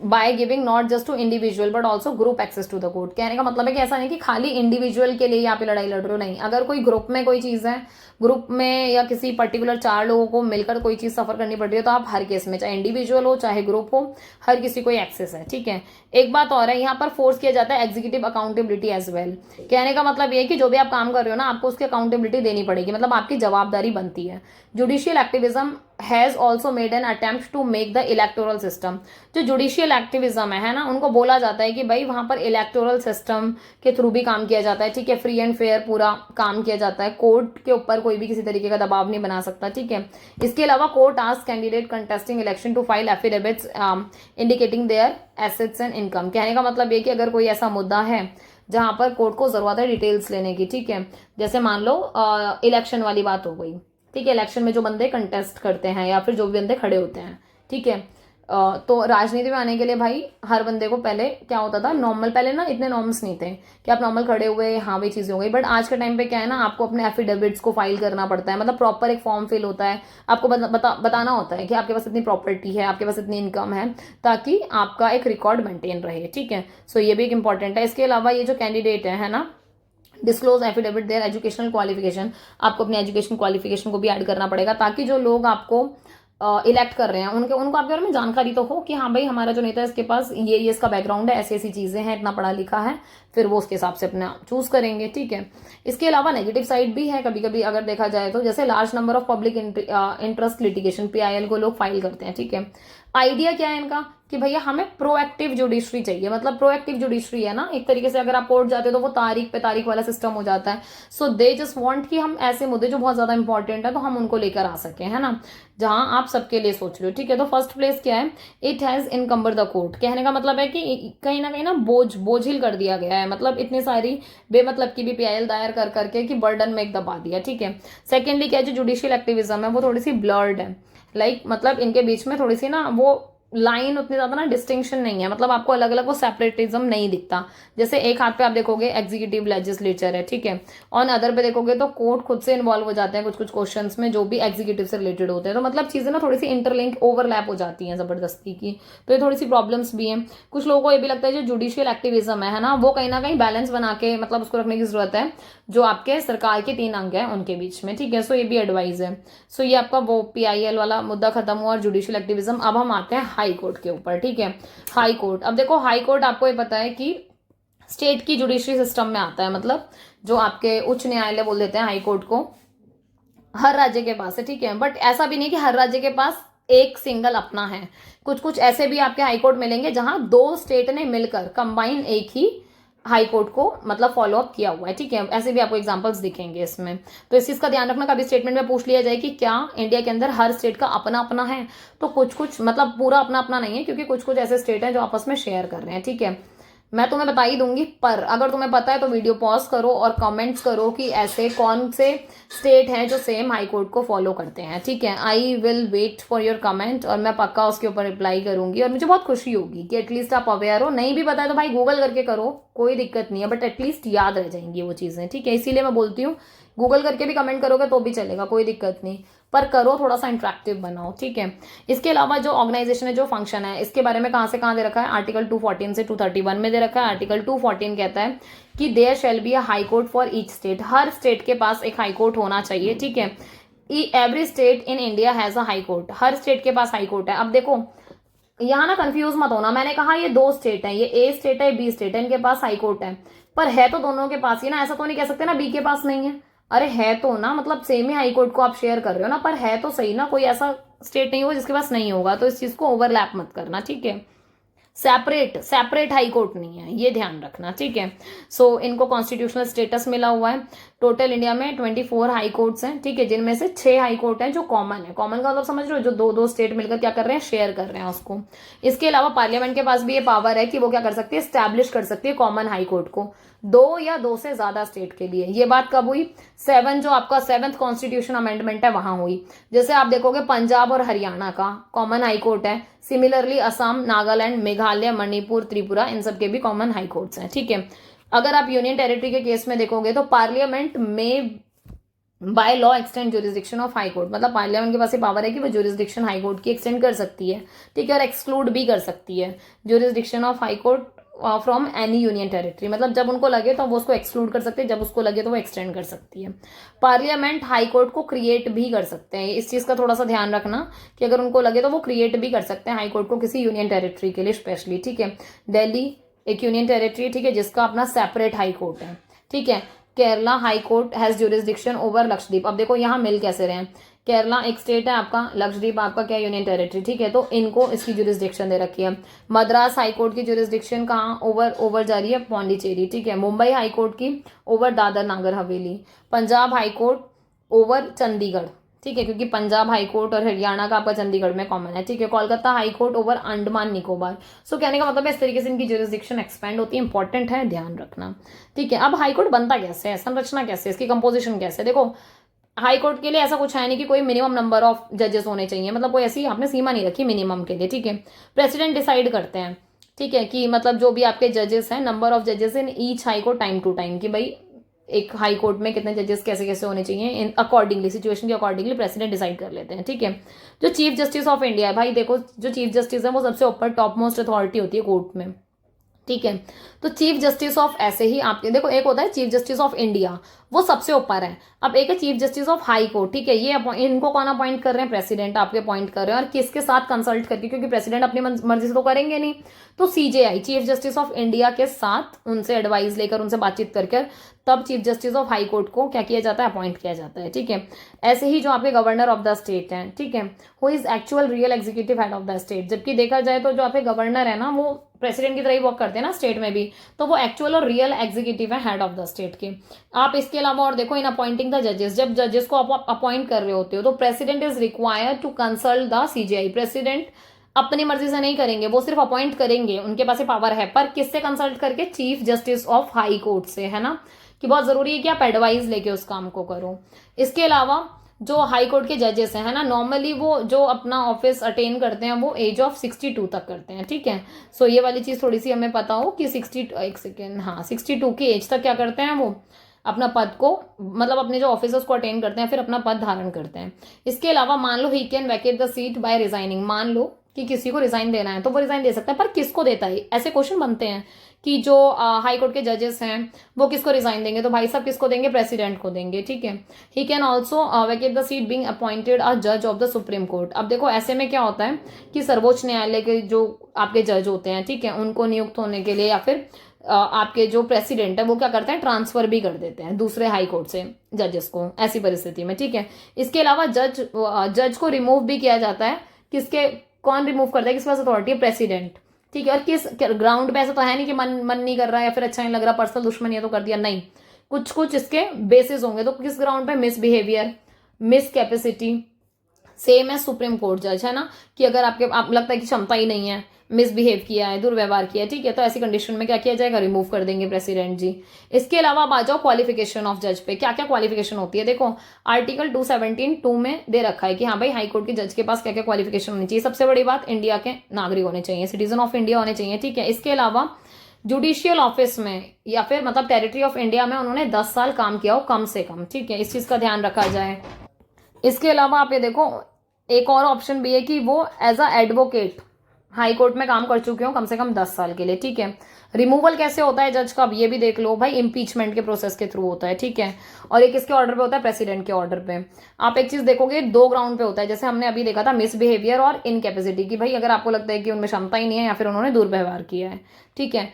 by giving not just to individual but also group access to the court. कहने का मतलब है कि ऐसा नहीं कि खाली इंडिविजुअल के लिए यहाँ पे लड़ाई लड़ रहे हो, नहीं, अगर कोई ग्रुप में कोई चीज है, ग्रुप में या किसी पर्टिकुलर 4 लोगों को मिलकर कोई चीज सफर करनी पड़ रही है, तो आप हर केस में, चाहे इंडिविजुअल हो चाहे ग्रुप हो, हर किसी को एक्सेस है, ठीक है। एक बात और है, यहाँ पर फोर्स किया जाता है एग्जीक्यूटिव अकाउंटेबिलिटी एज वेल। कहने का मतलब ये कि जो भी आप काम कर रहे हो ना, आपको उसकी अकाउंटेबिलिटी देनी पड़ेगी, मतलब आपकी जवाबदारी बनती है। Judicial activism has also made an attempt to make the electoral system. जो जुडिशियल एक्टिविज्म है ना, उनको बोला जाता है कि भाई वहां पर इलेक्टोरल सिस्टम के थ्रू भी काम किया जाता है, ठीक है, फ्री एंड फेयर पूरा काम किया जाता है, कोर्ट के ऊपर कोई भी किसी तरीके का दबाव नहीं बना सकता, ठीक है। इसके अलावा court ask candidate contesting election to file affidavits indicating their assets and income. कहने का मतलब ये कि अगर कोई ऐसा मुद्दा है जहां पर कोर्ट को जरूरत है डिटेल्स लेने की, ठीक है, जैसे मान लो इलेक्शन वाली बात हो गई, ठीक है, इलेक्शन में जो बंदे कंटेस्ट करते हैं या फिर जो भी बंदे खड़े होते हैं, ठीक है, तो राजनीति में आने के लिए भाई हर बंदे को पहले क्या होता था, नॉर्मल, पहले ना इतने नॉर्म्स नहीं थे कि आप नॉर्मल खड़े हुए, हाँ भी चीजें हो गई, बट आज के टाइम पे क्या है ना, आपको अपने एफिडेविट्स को फाइल करना पड़ता है, मतलब प्रॉपर एक फॉर्म फिल होता है, आपको बताना होता है कि आपके पास इतनी प्रॉपर्टी है, आपके पास इतनी इनकम है, ताकि आपका एक रिकॉर्ड मेंटेन रहे, ठीक है। सो ये भी एक इंपॉर्टेंट है। इसके अलावा ये जो कैंडिडेट है ना, disclose affidavit there educational qualification, आपको अपने एजुकेशन क्वालिफिकेशन को भी ऐड करना पड़ेगा, ताकि जो लोग आपको इलेक्ट कर रहे हैं उनको आपके बारे में जानकारी तो हो कि हाँ भाई हमारा जो नेता है इसके पास ये इसका बैकग्राउंड है, ऐसी ऐसी चीजें हैं, इतना पढ़ा लिखा है, फिर वो उसके हिसाब से अपना चूज करेंगे, ठीक है। इसके अलावा नेगेटिव साइड भी है कभी कभी अगर देखा जाए तो, जैसे large number of public interest litigation, PIL को लोग फाइल करते हैं, ठीक है। आइडिया क्या है इनका कि भैया हमें प्रोएक्टिव जुडिशरी चाहिए, मतलब प्रोएक्टिव जुडिशरी है ना, एक तरीके से अगर आप कोर्ट जाते हो तो वो तारीख पे तारीख वाला सिस्टम हो जाता है। सो दे जस्ट वांट कि हम ऐसे मुद्दे जो बहुत ज्यादा इंपॉर्टेंट है तो हम उनको लेकर आ सके, है ना, जहां आप सबके लिए सोच रहे हो, ठीक है। तो फर्स्ट प्लेस क्या है, इट हैज इनकम्बर द कोर्ट। कहने का मतलब है कि कहीं ना बोझिल कर दिया गया है, मतलब इतनी सारी बेमतलब की भी PIL दायर कर करके कि बर्डन में एक दबा दिया, ठीक है। सेकेंडली क्या है, जो जुडिशियल एक्टिविज्म है वो थोड़ी सी ब्लर्ड है, लाइक मतलब इनके बीच में थोड़ी सी ना वो लाइन उतनी ज्यादा ना डिस्टिंक्शन नहीं है, मतलब आपको अलग अलग वो सेपरेटिज्म नहीं दिखता। जैसे एक हाथ पे आप देखोगे एग्जीक्यूटिव लेजिस्लेचर है, ठीक है, और अदर पे देखोगे तो कोर्ट खुद से इन्वॉल्व हो जाते हैं कुछ कुछ क्वेश्चंस में जो भी एग्जीक्यूटिव से रिलेटेड होते हैं, तो मतलब चीजें ना थोड़ी सी इंटरलिंक ओवरलैप हो जाती हैं जबरदस्ती की, तो ये थोड़ी सी प्रॉब्लम्स भी हैं। कुछ लोगों को ये भी लगता है जो जुडिशियल एक्टिविज्म है ना, वो कहीं ना कहीं बैलेंस बना के मतलब उसको रखने की जरूरत है जो आपके सरकार के 3 अंग है उनके बीच में, ठीक है। सो ये भी एडवाइस है। सो ये आपका वो PIL वाला मुद्दा खत्म हुआ और जुडिशियल एक्टिविज्म। अब हम आते हैं हाई कोर्ट के ऊपर, ठीक है। हाई कोर्ट, अब देखो हाई कोर्ट आपको ये पता है कि स्टेट की जुडिशरी सिस्टम में आता है, मतलब जो आपके उच्च न्यायालय बोल देते हैं हाई कोर्ट को, हर राज्य के पास है, ठीक है। बट ऐसा भी नहीं कि हर राज्य के पास एक सिंगल अपना है, कुछ कुछ ऐसे भी आपके हाई कोर्ट मिलेंगे जहां 2 स्टेट ने मिलकर कंबाइन एक ही हाई कोर्ट को मतलब फॉलो अप किया हुआ है, ठीक है। ऐसे भी आपको एग्जांपल्स दिखेंगे इसमें, तो इस चीज का ध्यान रखना। कभी स्टेटमेंट में पूछ लिया जाए कि क्या इंडिया के अंदर हर स्टेट का अपना अपना है, तो कुछ कुछ मतलब पूरा अपना अपना नहीं है, क्योंकि कुछ कुछ ऐसे स्टेट हैं जो आपस में शेयर कर रहे हैं, ठीक है। मैं तुम्हें बता ही दूंगी, पर अगर तुम्हें पता है तो वीडियो पॉज करो और कमेंट्स करो कि ऐसे कौन से स्टेट हैं जो सेम हाई कोर्ट को फॉलो करते हैं, ठीक है। I will wait for your comment और मैं पक्का उसके ऊपर रिप्लाई करूंगी, और मुझे बहुत खुशी होगी कि एटलीस्ट आप अवेयर हो। नहीं भी पता है तो भाई गूगल करके करो, कोई दिक्कत नहीं है, बट एटलीस्ट याद रह जाएंगी वो चीजें, ठीक है। इसीलिए मैं बोलती हूँ गूगल करके भी कमेंट करोगे तो भी चलेगा, कोई दिक्कत नहीं, पर करो, थोड़ा सा इंटरेक्टिव बनाओ, ठीक है। इसके अलावा जो ऑर्गेनाइजेशन है, जो फंक्शन है, इसके बारे में कहां से कहां दे रखा है, आर्टिकल 214 से 231 में दे रखा है। आर्टिकल 214 कहता है कि there shall be a high court for each state, हर स्टेट के पास एक हाई कोर्ट होना चाहिए, ठीक है। Every state in India has a high court, हर स्टेट के पास हाई कोर्ट है। अब देखो यहाँ ना कंफ्यूज मत होना, मैंने कहा ये 2 स्टेट है, ये A स्टेट है, B स्टेट है, इनके पास हाई कोर्ट है, पर है तो दोनों के पास ही ना, ऐसा तो नहीं कह सकते ना B के पास नहीं है। अरे है तो ना, मतलब सेम ही हाई कोर्ट को आप शेयर कर रहे हो ना, पर है तो सही ना, कोई ऐसा स्टेट नहीं होगा जिसके पास नहीं होगा, तो इस चीज को ओवरलैप मत करना, ठीक है। सेपरेट हाई कोर्ट नहीं है, ये ध्यान रखना, ठीक है। सो इनको कॉन्स्टिट्यूशनल स्टेटस मिला हुआ है। टोटल इंडिया में 24 हाई कोर्ट्स हैं, ठीक है, जिनमें से 6 हाई कोर्ट हैं जो कॉमन है। कॉमन का मतलब समझ रहे हो, जो 2-2 स्टेट मिलकर क्या कर रहे हैं, शेयर कर रहे हैं उसको। इसके अलावा पार्लियामेंट के पास भी ये पावर है कि वो क्या कर सकती है, स्टैब्लिश कर सकती है कॉमन हाई कोर्ट को 2 या 2 से ज्यादा स्टेट के लिए। ये बात कब हुई, 7 जो आपका 7th कॉन्स्टिट्यूशन अमेंडमेंट है वहां हुई। जैसे आप देखोगे पंजाब और हरियाणा का कॉमन हाई कोर्ट है, सिमिलरली असम, नागालैंड, मेघालय, मणिपुर, त्रिपुरा, इन सब के भी कॉमन हाई कोर्ट्स हैं, ठीक है। अगर आप यूनियन टेरिटरी के केस में देखोगे तो पार्लियामेंट में by law extend jurisdiction of high court, मतलब पार्लियामेंट के पास ये पावर है कि वो ज्यूरिसडिक्शन हाई कोर्ट की एक्सटेंड कर सकती है, ठीक है, और एक्सक्लूड भी कर सकती है jurisdiction of high court from any union territory, मतलब जब उनको लगे तो वो उसको एक्सक्लूड कर सकते हैं, जब उसको लगे तो वो एक्सटेंड कर सकती है। पार्लियामेंट हाई कोर्ट को क्रिएट भी कर सकते हैं, इस चीज का थोड़ा सा ध्यान रखना कि अगर उनको लगे तो वो क्रिएट भी कर सकते हैं हाई कोर्ट को किसी यूनियन टेरिटरी के लिए स्पेशली, ठीक है। दिल्ली एक यूनियन टेरिटरी, ठीक है, जिसका अपना सेपरेट हाई कोर्ट है, ठीक है। Kerala high court has jurisdiction over Lakshadweep. अब देखो यहाँ मिल कैसे रहे हैं, केरला एक स्टेट है आपका, लक्षद्वीप आपका क्या यूनियन टेरिटरी, ठीक है, तो इनको इसकी ज्यूरिसडिक्शन दे रखी है। मद्रास हाई कोर्ट की ज्यूरिसडिक्शन कहाँ ओवर जा रही है, पौंडीचेरी, ठीक है। मुंबई हाई कोर्ट की over Dadar Nagar Haveli. Punjab high court over Chandigarh, ठीक है, क्योंकि पंजाब हाई कोर्ट और हरियाणा का आपका चंडीगढ़ में कॉमन है, ठीक है। Kolkata high court over Andaman Nicobar. So कहने का मतलब है इस तरीके से इनकी ज्यूरिसडिक्शन एक्सपेंड होती है, इंपॉर्टेंट है, ध्यान रखना, ठीक है। अब हाई कोर्ट बनता कैसे है, संरचना कैसे है, इसकी कंपोजिशन कैसे है। देखो हाई कोर्ट के लिए ऐसा कुछ है नहीं कि कोई मिनिमम नंबर ऑफ जजेस होने चाहिए, मतलब कोई ऐसी आपने सीमा नहीं रखी मिनिमम के लिए, ठीक है। प्रेसिडेंट डिसाइड करते हैं, ठीक है, कि मतलब जो भी आपके जजेस हैं, नंबर ऑफ जजेस in each high court time to time, कि भाई एक हाई कोर्ट में कितने जजेस कैसे कैसे होने चाहिए, इन अकॉर्डिंगली सिचुएशन के अकॉर्डिंगली प्रेसिडेंट डिसाइड कर लेते हैं, ठीक है। जो चीफ जस्टिस ऑफ इंडिया है, भाई देखो जो चीफ जस्टिस है वो सबसे ऊपर टॉप मोस्ट अथॉरिटी होती है कोर्ट में, ठीक है। तो चीफ जस्टिस ऑफ ऐसे ही आपके देखो एक होता है चीफ जस्टिस ऑफ इंडिया, वो सबसे ऊपर है। अब एक है chief justice of high court, ठीक है, ये इनको कौन अपॉइंट कर रहे हैं, प्रेसिडेंट आपके अपॉइंट कर रहे हैं, और किसके साथ कंसल्ट करके, क्योंकि प्रेसिडेंट अपनी मर्जी से तो करेंगे नहीं, तो CJI chief justice of India के साथ उनसे एडवाइस लेकर उनसे बातचीत करके तब chief justice of high court को क्या किया जाता है, अपॉइंट किया जाता है, ठीक है। ऐसे ही जो आपके गवर्नर ऑफ द स्टेट हैं, ठीक है, who is actual real executive head of the state. जबकि देखा जाए तो जो आपके गवर्नर है ना वो प्रेसिडेंट की तरह ही वर्क करते हैं ना स्टेट में भी, तो वो एक्चुअल और रियल एग्जीक्यूटिव है हेड ऑफ द स्टेट के। आप इसके अलावा और देखो इन अपॉइंटिंग द जजेस, जब जजेस को आप अपॉइंट कर रहे होते हो तो president is required to consult the CJI. President अपनी मर्जी से नहीं करेंगे, वो सिर्फ अपॉइंट करेंगे, उनके पास ये पावर है, पर किससे कंसल्ट करके, chief justice of high court से, है ना, कि बहुत जरूरी है कि आप एडवाइस लेके उस काम को करो। इसके अलावा जो हाई कोर्ट के जजेस हैं, है ना, नॉर्मली वो जो अपना ऑफिस अटेन करते हैं वो एज ऑफ 62 तक करते हैं, ठीक है। सो ये वाली चीज थोड़ी सी हमें पता हो कि 62 की एज तक क्या करते हैं वो अपना पद को, मतलब अपने जो ऑफिसर्स को अटेन करते हैं, फिर अपना पद धारण करते हैं। इसके अलावा मान लो he can vacate the seat by resigning, मान लो कि किसी को रिजाइन देना है तो वो रिजाइन दे सकता है, पर किसको देता है, ऐसे क्वेश्चन बनते हैं कि जो हाई कोर्ट के जजेस हैं वो किसको रिजाइन देंगे, तो भाई साहब किसको देंगे, प्रेसिडेंट को देंगे, ठीक है। He can also Venkat the seat being appointed a जज ऑफ द सुप्रीम कोर्ट। अब देखो ऐसे में क्या होता है कि सर्वोच्च न्यायालय के जो आपके जज होते हैं, ठीक है, उनको नियुक्त होने के लिए या फिर आपके जो प्रेसिडेंट है वो क्या करते हैं, ट्रांसफर भी कर देते हैं दूसरे हाई कोर्ट से जजेस को, ऐसी परिस्थिति में, ठीक है। इसके अलावा जज को रिमूव भी किया जाता है, किसके, कौन रिमूव करता है, किसके पास अथॉरिटी है, प्रेसिडेंट, ठीक है। और किस ग्राउंड पे, ऐसा तो है नहीं कि मन नहीं कर रहा है या फिर अच्छा नहीं लग रहा, पर्सनल दुश्मनी है तो कर दिया, नहीं, कुछ कुछ इसके बेसिस होंगे। तो किस ग्राउंड पे, मिसबिहेवियर, मिस कैपेसिटी, सेम है सुप्रीम कोर्ट जज, है ना, कि अगर आप लगता है कि क्षमता ही नहीं है, मिसबिहेव किया है, दुर्व्यवहार किया है, ठीक है, तो ऐसी कंडीशन में क्या किया जाएगा, रिमूव कर देंगे प्रेसिडेंट जी। इसके अलावा आप आ जाओ क्वालिफिकेशन ऑफ जज पे, क्या क्या क्वालिफिकेशन होती है। देखो आर्टिकल 217(2) में दे रखा है कि हाँ भाई हाई कोर्ट के जज के पास क्या क्या क्वालिफिकेशन होनी चाहिए। सबसे बड़ी बात, इंडिया के नागरिक होने चाहिए, सिटीजन ऑफ इंडिया होने चाहिए, ठीक है। इसके अलावा जुडिशियल ऑफिस में या फिर मतलब टेरिटरी ऑफ इंडिया में उन्होंने 10 साल काम किया हो कम से कम, ठीक है, इस चीज का ध्यान रखा जाए। इसके अलावा आप ये देखो एक और ऑप्शन भी है कि वो as a advocate high court में काम कर चुके हो कम से कम 10 साल के लिए, ठीक है। रिमूवल कैसे होता है जज का, अब ये भी देख लो भाई, इम्पीचमेंट के प्रोसेस के थ्रू होता है, ठीक है। और ये किसके ऑर्डर पे होता है, प्रेसिडेंट के ऑर्डर पे। आप एक चीज देखोगे 2 ग्राउंड पे होता है, जैसे हमने अभी देखा था मिसबिहेवियर और इनकैपेसिटी, की भाई अगर आपको लगता है कि उनमें क्षमता ही नहीं है या फिर उन्होंने दुर्व्यवहार किया है, ठीक है।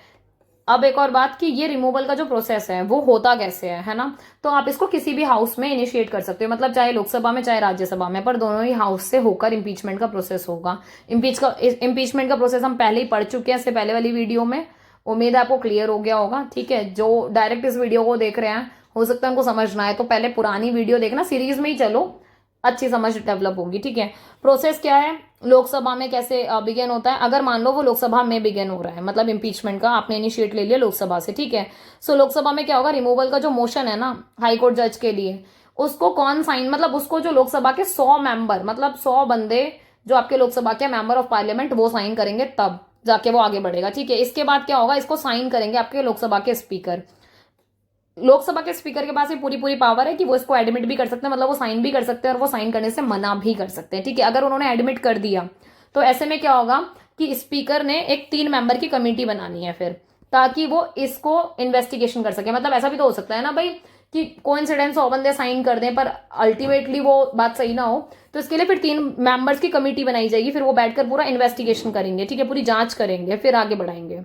अब एक और बात कि ये रिमूवल का जो प्रोसेस है वो होता कैसे है ना, तो आप इसको किसी भी हाउस में इनिशिएट कर सकते हो, मतलब चाहे लोकसभा में चाहे राज्यसभा में, पर दोनों ही हाउस से होकर इम्पीचमेंट का प्रोसेस होगा। इम्पीचमेंट का प्रोसेस हम पहले ही पढ़ चुके हैं इससे पहले वाली वीडियो में, उम्मीद है आपको क्लियर हो गया होगा, ठीक है। जो डायरेक्ट इस वीडियो को देख रहे हैं हो सकता है उनको समझना है, तो पहले पुरानी वीडियो देखना, सीरीज में ही चलो, अच्छी समझ डेवलप होगी, ठीक है। प्रोसेस क्या है, लोकसभा में कैसे बिगिन होता है, अगर मान लो वो लोकसभा में बिगिन हो रहा है, मतलब इम्पीचमेंट का आपने इनिशिएट ले लिया लोकसभा से, ठीक है। सो लोकसभा में क्या होगा, रिमूवल का जो मोशन है ना हाई कोर्ट जज के लिए, उसको कौन साइन, मतलब उसको जो लोकसभा के 100 मेंबर, मतलब 100 बंदे जो आपके लोकसभा के मेंबर ऑफ पार्लियामेंट वो साइन करेंगे, तब जाके वो आगे बढ़ेगा, ठीक है। इसके बाद क्या होगा, इसको साइन करेंगे आपके लोकसभा के स्पीकर। लोकसभा के स्पीकर के पास ये पूरी पावर है कि वो इसको एडमिट भी कर सकते हैं, मतलब वो साइन भी कर सकते हैं और वो साइन करने से मना भी कर सकते हैं, ठीक है। अगर उन्होंने एडमिट कर दिया तो ऐसे में क्या होगा कि स्पीकर ने एक 3 मेंबर की कमेटी बनानी है फिर, ताकि वो इसको इन्वेस्टिगेशन कर सके। मतलब ऐसा भी तो हो सकता है ना भाई कि कोइंसिडेंस 100 बंदे साइन कर दें पर अल्टीमेटली वो बात सही ना हो, तो इसके लिए फिर 3 मेंबर्स की कमेटी बनाई जाएगी, फिर वो बैठकर पूरा इन्वेस्टिगेशन करेंगे, ठीक है, पूरी जांच करेंगे, फिर आगे बढ़ाएंगे।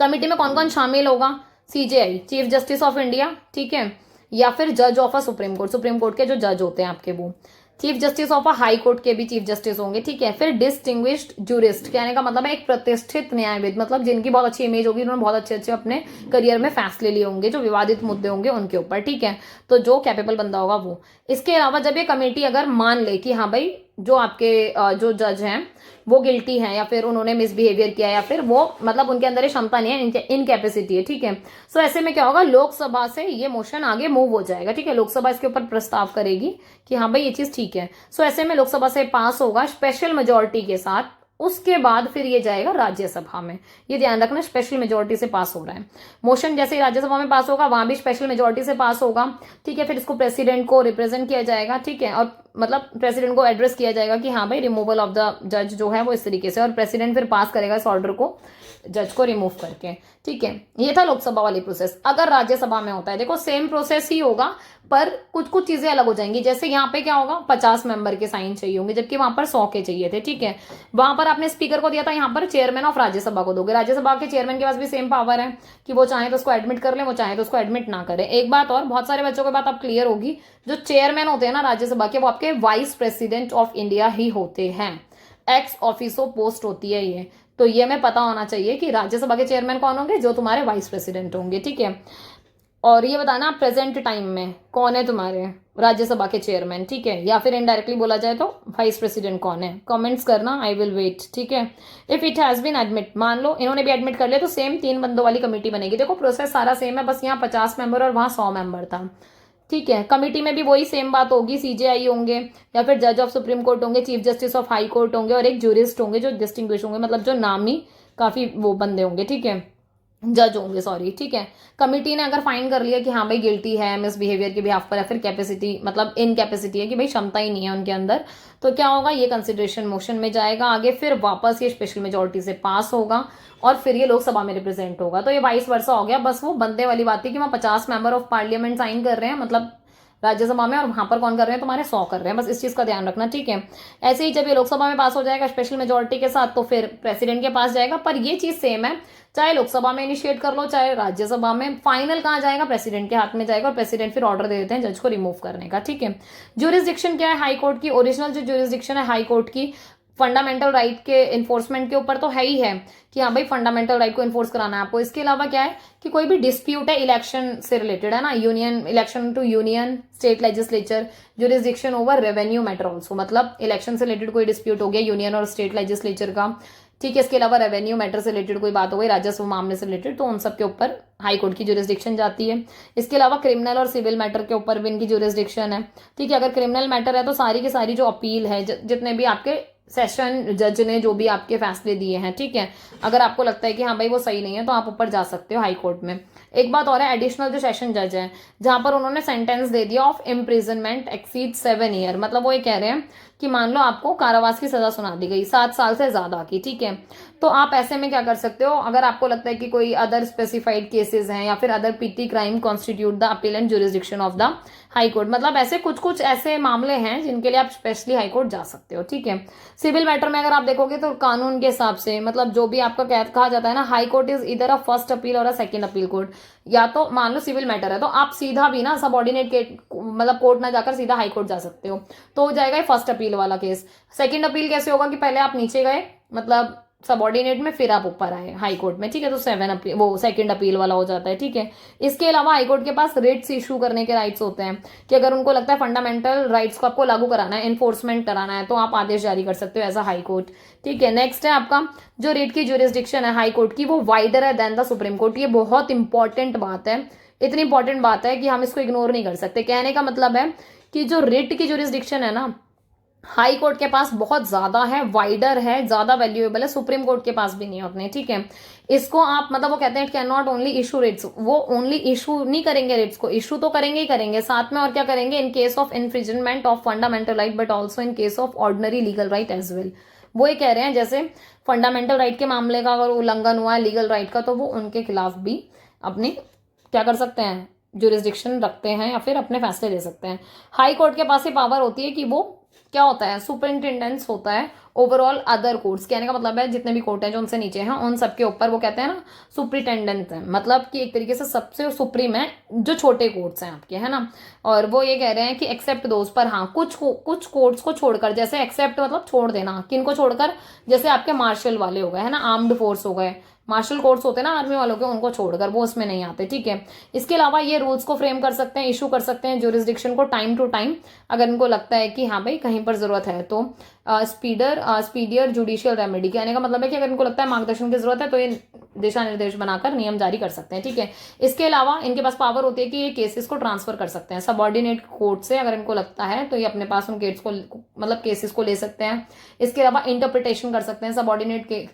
कमेटी में कौन कौन शामिल होगा, CJI, chief justice of India, ठीक है, या फिर जज of a supreme court, supreme court के जो जज होते हैं आपके वो, chief justice of a high court के भी चीफ जस्टिस होंगे, ठीक है। फिर डिस्टिंग्विश्ड जूरिस्ट, कहने का मतलब है एक प्रतिष्ठित न्यायविद, मतलब जिनकी बहुत अच्छी इमेज होगी, उन्होंने बहुत अच्छे अच्छे अपने करियर में फैसले लिए होंगे, जो विवादित मुद्दे होंगे उनके ऊपर, ठीक है। तो जो कैपेबल बंदा होगा वो। इसके अलावा जब ये कमेटी अगर मान ले कि हाँ भाई जो आपके जो जज हैं वो गिल्टी हैं, या फिर उन्होंने मिसबिहेवियर किया, या फिर वो मतलब उनके अंदर ये क्षमता नहीं है, इनकैपेसिटी है, ठीक है। सो ऐसे में क्या होगा, लोकसभा से ये मोशन आगे मूव हो जाएगा, ठीक है। लोकसभा इसके ऊपर प्रस्ताव करेगी कि हाँ भाई ये चीज ठीक है। सो ऐसे में लोकसभा से पास होगा स्पेशल मेजोरिटी के साथ। उसके बाद फिर ये जाएगा राज्यसभा में। ये ध्यान रखना, स्पेशल मेजोरिटी से पास हो रहा है मोशन। जैसे ही राज्यसभा में पास होगा, वहां भी स्पेशल मेजोरिटी से पास होगा, ठीक है। फिर इसको प्रेसिडेंट को रिप्रेजेंट किया जाएगा, ठीक है, और मतलब प्रेसिडेंट को एड्रेस किया जाएगा कि हाँ भाई रिमूवल ऑफ द जज जो है वो इस तरीके से, और प्रेसिडेंट फिर पास करेगा इस ऑर्डर को, जज को रिमूव करके, ठीक है। ये था लोकसभा वाली प्रोसेस। अगर राज्यसभा में होता है, देखो सेम प्रोसेस ही होगा, पर कुछ कुछ चीजें अलग हो जाएंगी। जैसे यहाँ पे क्या होगा, 50 मेंबर के साइन चाहिए होंगे, जबकि वहां पर 100 के चाहिए थे, ठीक है। वहां पर आपने स्पीकर को दिया था, यहाँ पर चेयरमैन ऑफ राज्यसभा को दोगे। राज्यसभा के चेयरमैन के पास भी सेम पावर है कि वो चाहे तो उसको एडमिट कर ले, वो चाहे तो उसको एडमिट ना करे। एक बात और, बहुत सारे बच्चों की बात अब क्लियर होगी, जो चेयरमैन होते हैं ना राज्यसभा के, वो आपके वाइस प्रेसिडेंट ऑफ इंडिया ही होते हैं। एक्स ऑफिसो पोस्ट होती है ये, तो ये हमें पता होना चाहिए कि राज्यसभा के चेयरमैन कौन होंगे, जो तुम्हारे वाइस प्रेसिडेंट होंगे, ठीक है। और ये बताना प्रेजेंट टाइम में कौन है तुम्हारे राज्यसभा के चेयरमैन, ठीक है, या फिर इनडायरेक्टली बोला जाए तो वाइस प्रेसिडेंट कौन है। कमेंट्स करना, आई विल वेट, ठीक है। If it has been admit, मान लो इन्होंने भी एडमिट कर लिया, तो सेम 3 बंदों वाली कमेटी बनेगी। देखो प्रोसेस सारा सेम है, बस यहाँ 50 मेंबर और वहां 100 मेंबर था, ठीक है। कमेटी में भी वही सेम बात होगी, CJI होंगे, या फिर जज ऑफ सुप्रीम कोर्ट होंगे, chief justice of high court होंगे, और एक जूरिस्ट होंगे जो डिस्टिंग्विश होंगे, मतलब जो नामी काफी वो बंदे होंगे, ठीक है, जज होंगे, सॉरी, ठीक है। कमिटी ने अगर फाइन कर लिया कि हाँ भाई गिल्टी है मिसबिहेवियर के बिहाफ पर, या फिर कैपेसिटी मतलब इनकैपेसिटी है कि भाई क्षमता ही नहीं है उनके अंदर, तो क्या होगा, ये कंसिडरेशन मोशन में जाएगा आगे, फिर वापस ये स्पेशल मेजोरिटी से पास होगा, और फिर ये लोकसभा में रिप्रेजेंट होगा। तो ये वाइस वर्सा हो गया। बस वो बंदे वाली बात थी कि वहाँ 50 मेंबर ऑफ पार्लियामेंट साइन कर रहे हैं, मतलब राज्यसभा में, और वहां पर कौन कर रहे हैं, तुम्हारे 100 कर रहे हैं। बस इस चीज का ध्यान रखना, ठीक है। ऐसे ही जब ये लोकसभा में पास हो जाएगा स्पेशल मेजोरिटी के साथ, तो फिर प्रेसिडेंट के पास जाएगा। पर ये चीज सेम है, चाहे लोकसभा में इनिशिएट कर लो चाहे राज्यसभा में, फाइनल कहाँ जाएगा, प्रेसिडेंट के हाथ में जाएगा, और प्रेसिडेंट फिर ऑर्डर दे देते हैं जज को रिमूव करने का, ठीक है। ज्यूरिसडिक्शन क्या है हाई कोर्ट की, ओरिजिनल जो ज्यूरिसडिक्शन है हाई कोर्ट की, फंडामेंटल राइट के इन्फोर्समेंट के ऊपर तो है ही है कि हाँ भाई फंडामेंटल राइट को इन्फोर्स कराना है आपको। इसके अलावा क्या है कि कोई भी डिस्प्यूट है इलेक्शन से रिलेटेड, है ना, union election to union, state legislature, jurisdiction over revenue matter also, मतलब इलेक्शन से रिलेटेड कोई डिस्प्यूट हो गया यूनियन और स्टेट लेजिस्लेचर का, ठीक है। इसके अलावा रेवेन्यू मैटर से रिलेटेड कोई बात हो गई, राजस्व मामले से रिलेटेड, तो उन सब के ऊपर हाई कोर्ट की ज्यूरिसडिक्शन जाती है। इसके अलावा क्रिमिनल और सिविल मैटर के ऊपर भी इनकी ज्यूरिसडिक्शन है, ठीक है। अगर क्रिमिनल मैटर है तो सारी की सारी जो अपील है, जितने भी आपके सेशन जज ने जो भी आपके फैसले दिए हैं, ठीक है, अगर आपको लगता है कि हाँ भाई वो सही नहीं है, तो आप ऊपर जा सकते हो हाई कोर्ट में। एक बात और है, एडिशनल जो सेशन जज है, जहां पर उन्होंने सेंटेंस दे दिया ऑफ इम्प्रिजनमेंट एक्सीड 7 ईयर, मतलब वो ये कह रहे हैं कि मान लो आपको कारावास की सजा सुना दी गई 7 साल से ज्यादा की, ठीक है, तो आप ऐसे में क्या कर सकते हो, अगर आपको लगता है कि कोई अदर स्पेसिफाइड केसेस हैं, या फिर other PT crime constitute the appellate jurisdiction of the high court, मतलब ऐसे कुछ कुछ ऐसे मामले हैं जिनके लिए आप स्पेशली हाई कोर्ट जा सकते हो, ठीक है। सिविल मैटर में अगर आप देखोगे तो कानून के हिसाब से, मतलब जो भी आपका कहा जाता है ना, हाई कोर्ट इज इधर अ फर्स्ट अपील और अ सेकंड अपील कोर्ट। या तो मान लो सिविल मैटर है तो आप सीधा भी ना सबऑर्डिनेट मतलब कोर्ट ना जाकर सीधा हाई कोर्ट जा सकते हो, तो हो जाएगा फर्स्ट अपील वाला केस। सेकंड अपील कैसे होगा कि पहले आप नीचे गए मतलब सबऑर्डिनेट में, फिर आप ऊपर आए हाई कोर्ट में, ठीक है, तो 7 अपील वो सेकंड अपील वाला हो जाता है, ठीक है। इसके अलावा हाई कोर्ट के पास रिट्स इशू करने के राइट्स होते हैं कि अगर उनको लगता है फंडामेंटल राइट्स को आपको लागू कराना है, एनफोर्समेंट कराना है, तो आप आदेश जारी कर सकते हो एज अ हाई कोर्ट, ठीक है। नेक्स्ट है आपका जो रिट की ज्यूरिसडिक्शन है हाई कोर्ट की, वो वाइडर है देन द सुप्रीम कोर्ट। ये बहुत इंपॉर्टेंट बात है, इतनी इंपॉर्टेंट बात है कि हम इसको इग्नोर नहीं कर सकते। कहने का मतलब है कि जो रिट की ज्यूरिसडिक्शन है ना हाई कोर्ट के पास बहुत ज्यादा है, वाइडर है, ज्यादा वैल्यूएबल है, सुप्रीम कोर्ट के पास भी नहीं उतने, ठीक है। इसको आप मतलब वो कहते हैं it can not only issue Ritz, वो ओनली इशू नहीं करेंगे रिट्स को, इशू तो करेंगे ही करेंगे, साथ में और क्या करेंगे, in case of infringement of fundamental right but also in case of ordinary legal right as well. वो ये कह रहे हैं जैसे फंडामेंटल राइट के मामले का अगर उल्लंघन हुआ है लीगल राइट का, तो वो उनके खिलाफ भी अपनी क्या कर सकते हैं, ज्यूरिसडिक्शन रखते हैं या फिर अपने फैसले दे सकते हैं। हाई कोर्ट के पास ये पावर होती है कि वो क्या होता है, सुपरिंटेंडेंस होता है ओवरऑल अदर कोर्ट्स, कहने का मतलब है जितने भी कोर्ट हैं जो उनसे नीचे हैं उन सबके ऊपर वो कहते हैं ना सुप्रिटेंडेंट है, मतलब कि एक तरीके से सबसे सुप्रीम है जो छोटे कोर्ट्स हैं आपके, है ना। और वो ये कह रहे हैं कि एक्सेप्ट दोज, पर हाँ कुछ कोर्ट्स को छोड़कर, जैसे एक्सेप्ट मतलब छोड़ देना, किन को छोड़कर, जैसे आपके मार्शल वाले हो गए, है ना, आर्म्ड फोर्स हो गए, मार्शल कोर्ट्स होते हैं ना आर्मी वालों के, उनको छोड़कर, वो उसमें नहीं आते, ठीक है। इसके अलावा ये रूल्स को फ्रेम कर सकते हैं, इशू कर सकते हैं ज्यूरिसडिक्शन को टाइम टू टाइम, अगर इनको लगता है कि हाँ भाई कहीं पर जरूरत है तो। स्पीडियर जुडिशियल रेमेडी, कहने का मतलब है कि अगर इनको लगता है मार्गदर्शन की जरूरत है तो ये दिशा निर्देश बनाकर नियम जारी कर सकते हैं, ठीक है। इसके अलावा इनके पास पावर होती है कि ये केसेस को ट्रांसफर कर सकते हैं सबॉर्डिनेट कोर्ट से, अगर इनको लगता है तो ये अपने पास उन केस को मतलब केसेस को ले सकते हैं। इसके अलावा इंटरप्रिटेशन कर सकते हैं सबॉर्डिनेट के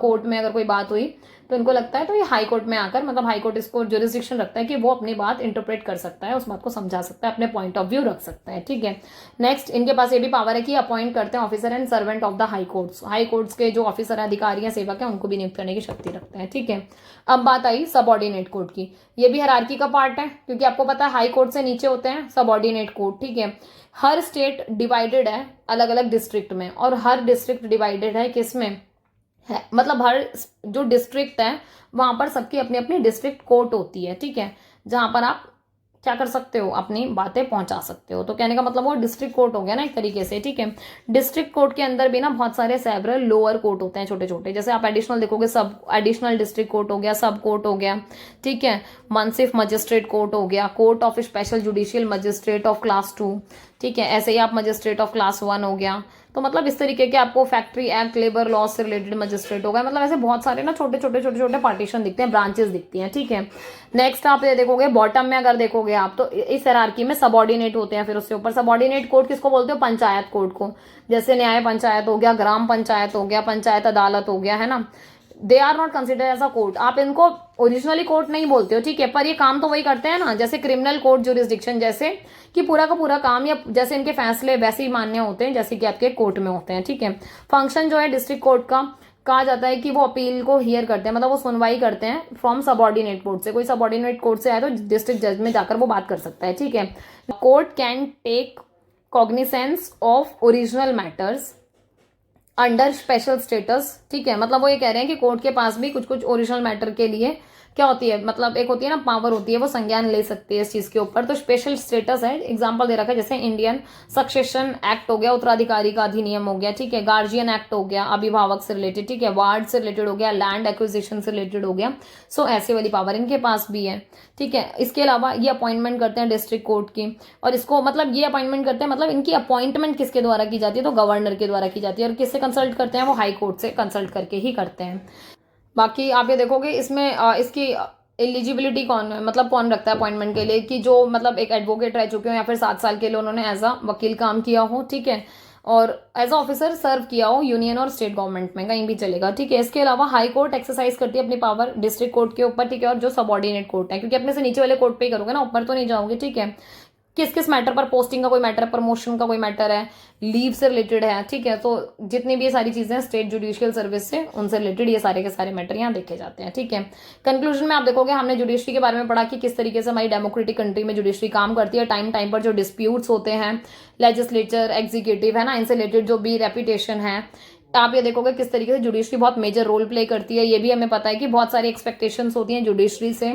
कोर्ट में, अगर कोई बात हुई तो इनको लगता है तो ये हाई कोर्ट में आकर, मतलब हाई कोर्ट इसको जुरिस्डिक्शन रखता है कि वो अपनी बात इंटरप्रेट कर सकता है, उस बात को समझा सकता है, अपने पॉइंट ऑफ व्यू रख सकता है, ठीक है। नेक्स्ट इनके पास ये भी पावर है कि अपॉइंट करते हैं officer and servant of the high courts, high courts के जो ऑफिसर है, अधिकारी हैं, सेवक हैं, उनको भी नियुक्त करने की शक्ति रखते हैं, ठीक है। अब बात आई सबॉर्डिनेट कोर्ट की, ये भी हायरार्की का पार्ट है, क्योंकि आपको पता है हाई कोर्ट से नीचे होते हैं सबॉर्डिनेट कोर्ट, ठीक है। हर स्टेट डिवाइडेड है अलग अलग डिस्ट्रिक्ट में, और हर डिस्ट्रिक्ट डिवाइडेड है किस में है, मतलब हर जो डिस्ट्रिक्ट है वहां पर सबकी अपनी अपनी डिस्ट्रिक्ट कोर्ट होती है, ठीक है, जहां पर आप क्या कर सकते हो, अपनी बातें पहुंचा सकते हो। तो कहने का मतलब वो डिस्ट्रिक्ट कोर्ट हो गया ना एक तरीके से, ठीक है। डिस्ट्रिक्ट कोर्ट के अंदर भी ना बहुत सारे सेवरल लोअर कोर्ट होते हैं छोटे छोटे, जैसे आप एडिशनल देखोगे, सब एडिशनल डिस्ट्रिक्ट कोर्ट हो गया, सब कोर्ट हो गया, ठीक है। मनसिफ मजिस्ट्रेट कोर्ट हो गया, court of special judicial magistrate of class 2, ठीक है। ऐसे ही आप मजिस्ट्रेट ऑफ क्लास 1 हो गया, तो मतलब इस तरीके के आपको फैक्ट्री एक्ट, लेबर लॉ से रिलेटेड मजिस्ट्रेट हो गया, मतलब ऐसे बहुत सारे ना छोटे छोटे पार्टीशन दिखते हैं, ब्रांचेस दिखती हैं, ठीक है। नेक्स्ट आप ये देखोगे बॉटम में, अगर देखोगे आप तो इस हायरार्की में सबॉर्डिनेट होते हैं, फिर उससे ऊपर सबॉर्डिनेट कोर्ट किसको बोलते हो, पंचायत कोर्ट को, जैसे न्याय पंचायत हो गया, ग्राम पंचायत हो गया, पंचायत अदालत हो गया, है ना। They are not consider as a court, आप इनको ओरिजिनली कोर्ट नहीं बोलते हो, ठीक है, पर ये काम तो वही करते हैं ना, जैसे क्रिमिनल कोर्ट जुरिस्डिक्शन, जैसे कि पूरा का पूरा काम या जैसे इनके फैसले वैसे ही मान्य होते हैं जैसे कि आपके कोर्ट में होते हैं, ठीक है। फंक्शन जो है डिस्ट्रिक्ट कोर्ट का, कहा जाता है कि वो अपील को हियर करते हैं, मतलब वो सुनवाई करते हैं फ्रॉम सबॉर्डिनेट कोर्ट से, कोई सबॉर्डिनेट कोर्ट से आए तो डिस्ट्रिक्ट जज में जाकर वो बात कर सकता है, ठीक है। Court can take cognizance of original matters under special status, ठीक है, मतलब वो ये कह रहे हैं कि कोर्ट के पास भी कुछ कुछ ओरिजिनल मैटर के लिए क्या होती है, मतलब एक होती है ना पावर होती है, वो संज्ञान ले सकती है इस चीज के ऊपर, तो स्पेशल स्टेटस है। एग्जांपल दे रखा है जैसे इंडियन सक्सेशन एक्ट हो गया, उत्तराधिकारी का अधिनियम हो गया, ठीक है, गार्जियन एक्ट हो गया, अभिभावक से रिलेटेड, ठीक है, वार्ड से रिलेटेड हो गया, लैंड एक्विजिशन से रिलेटेड हो गया, सो ऐसे वाली पावर इनके पास भी है, ठीक है। इसके अलावा ये अपॉइंटमेंट करते हैं डिस्ट्रिक्ट कोर्ट की, और इसको मतलब ये अपॉइंटमेंट करते हैं, मतलब इनकी अपॉइंटमेंट किसके द्वारा की जाती है, तो गवर्नर के द्वारा की जाती है, और किससे कंसल्ट करते हैं, वो हाई कोर्ट से कंसल्ट करके ही करते हैं। बाकी आप ये देखोगे इसमें इसकी एलिजिबिलिटी कौन है, मतलब कौन रखता है अपॉइंटमेंट के लिए, कि जो मतलब एक एडवोकेट रह चुके हो या फिर 7 साल के लिए उन्होंने एज अ वकील काम किया हो, ठीक है, और एज अ ऑफिसर सर्व किया हो यूनियन और स्टेट गवर्नमेंट में, कहीं भी चलेगा, ठीक है। इसके अलावा हाई कोर्ट एक्सरसाइज करती है अपनी पावर डिस्ट्रिक्ट कोर्ट के ऊपर, ठीक है, और जो सबॉर्डिनेट कोर्ट है, क्योंकि अपने से नीचे वाले कोर्ट पे ही करोगे ना, ऊपर तो नहीं जाओगे, ठीक है। किस किस मैटर पर, पोस्टिंग का कोई मैटर है, प्रमोशन का कोई मैटर है, लीव से रिलेटेड है, ठीक है, तो जितनी भी ये सारी चीजें स्टेट जुडिशियल सर्विस से उनसे रिलेटेड ये सारे के सारे मैटर यहाँ देखे जाते हैं, ठीक है। कंक्लूजन में आप देखोगे हमने जुडिशरी के बारे में पढ़ा कि किस तरीके से हमारी डेमोक्रेटिक कंट्री में जुडिशरी काम करती है, टाइम टाइम पर जो डिस्प्यूट्स होते हैं लेजिस्लेचर एग्जीक्यूटिव, है ना, इनसे रिलेटेड जो भी रेपुटेशन है, आप ये देखोगे किस तरीके से जुडिशरी बहुत मेजर रोल प्ले करती है। ये भी हमें पता है कि बहुत सारी एक्सपेक्टेशंस होती हैं जुडिशरी से,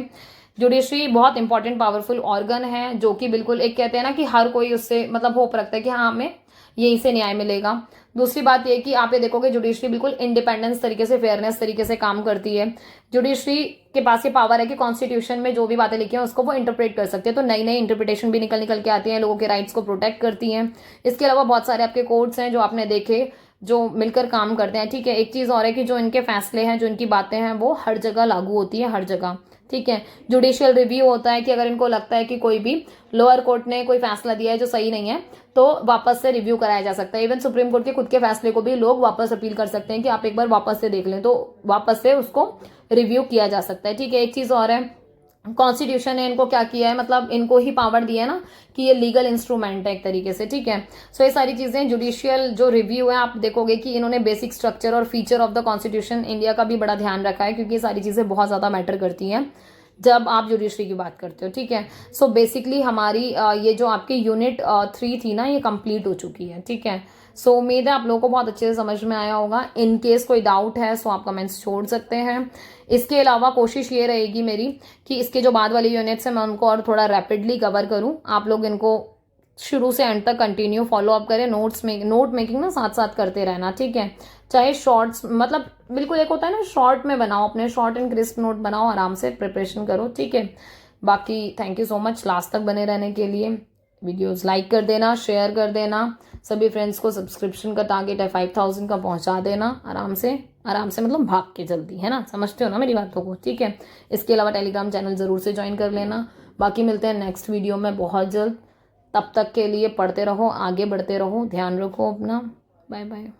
जुडिशरी बहुत इंपॉर्टेंट पावरफुल ऑर्गन है, जो कि बिल्कुल एक कहते हैं ना कि हर कोई उससे मतलब होप रखता है कि हाँ हमें यहीं से न्याय मिलेगा। दूसरी बात ये कि आप ये देखोगे जुडिशरी बिल्कुल इंडिपेंडेंस तरीके से, फेयरनेस तरीके से काम करती है। जुडिशरी के पास ये पावर है कि कॉन्स्टिट्यूशन में जो भी बातें लिखी हैं उसको वो इंटरप्रेट कर सकते हैं, तो नई नई इंटरप्रिटेशन भी निकल निकल के आती हैं, लोगों के राइट्स को प्रोटेक्ट करती हैं। इसके अलावा बहुत सारे आपके कोर्ट्स हैं जो आपने देखे जो मिलकर काम करते हैं, ठीक है। एक चीज और है कि जो इनके फैसले हैं, जो इनकी बातें हैं, वो हर जगह लागू होती है, हर जगह, ठीक है। जुडिशियल रिव्यू होता है कि अगर इनको लगता है कि कोई भी लोअर कोर्ट ने कोई फैसला दिया है जो सही नहीं है तो वापस से रिव्यू कराया जा सकता है। इवन सुप्रीम कोर्ट के खुद के फैसले को भी लोग वापस अपील कर सकते हैं कि आप एक बार वापस से देख लें, तो वापस से उसको रिव्यू किया जा सकता है, ठीक है। एक चीज और है, कॉन्स्टिट्यूशन ने इनको क्या किया है, मतलब इनको ही पावर दिया है ना कि ये लीगल इंस्ट्रूमेंट है एक तरीके से, ठीक है। सो ये सारी चीजें जुडिशियल जो रिव्यू है, आप देखोगे कि इन्होंने बेसिक स्ट्रक्चर और feature of the constitution India का भी बड़ा ध्यान रखा है, क्योंकि ये सारी चीजें बहुत ज्यादा मैटर करती हैं जब आप जुडिशरी की बात करते हो, ठीक है। सो बेसिकली हमारी ये जो आपकी यूनिट 3 थी ना, ये कंप्लीट हो चुकी है, ठीक है। सो उम्मीद है आप लोगों को बहुत अच्छे से समझ में आया होगा। इन केस कोई डाउट है सो आप कमेंट्स छोड़ सकते हैं। इसके अलावा कोशिश ये रहेगी मेरी कि इसके जो बाद वाली यूनिट्स हैं मैं उनको और थोड़ा रैपिडली कवर करूं। आप लोग इनको शुरू से एंड तक कंटिन्यू फॉलो अप करें। नोट मेकिंग ना साथ साथ करते रहना, ठीक है। चाहे शॉर्ट्स, मतलब बिल्कुल एक होता है ना शॉर्ट में बनाओ, अपने शॉर्ट एंड क्रिस्प नोट बनाओ, आराम से प्रिपरेशन करो, ठीक है। बाकी thank you so much last तक बने रहने के लिए। वीडियोस लाइक कर देना, शेयर कर देना, सभी फ्रेंड्स को सब्सक्रिप्शन का टारगेट है 5000 का पहुंचा देना आराम से। आराम से मतलब भाग के जल्दी, है ना, समझते हो ना मेरी बातों को, ठीक है। इसके अलावा टेलीग्राम चैनल जरूर से ज्वाइन कर लेना। बाकी मिलते हैं नेक्स्ट वीडियो में बहुत जल्द। तब तक के लिए पढ़ते रहो, आगे बढ़ते रहो, ध्यान रखो अपना। Bye bye.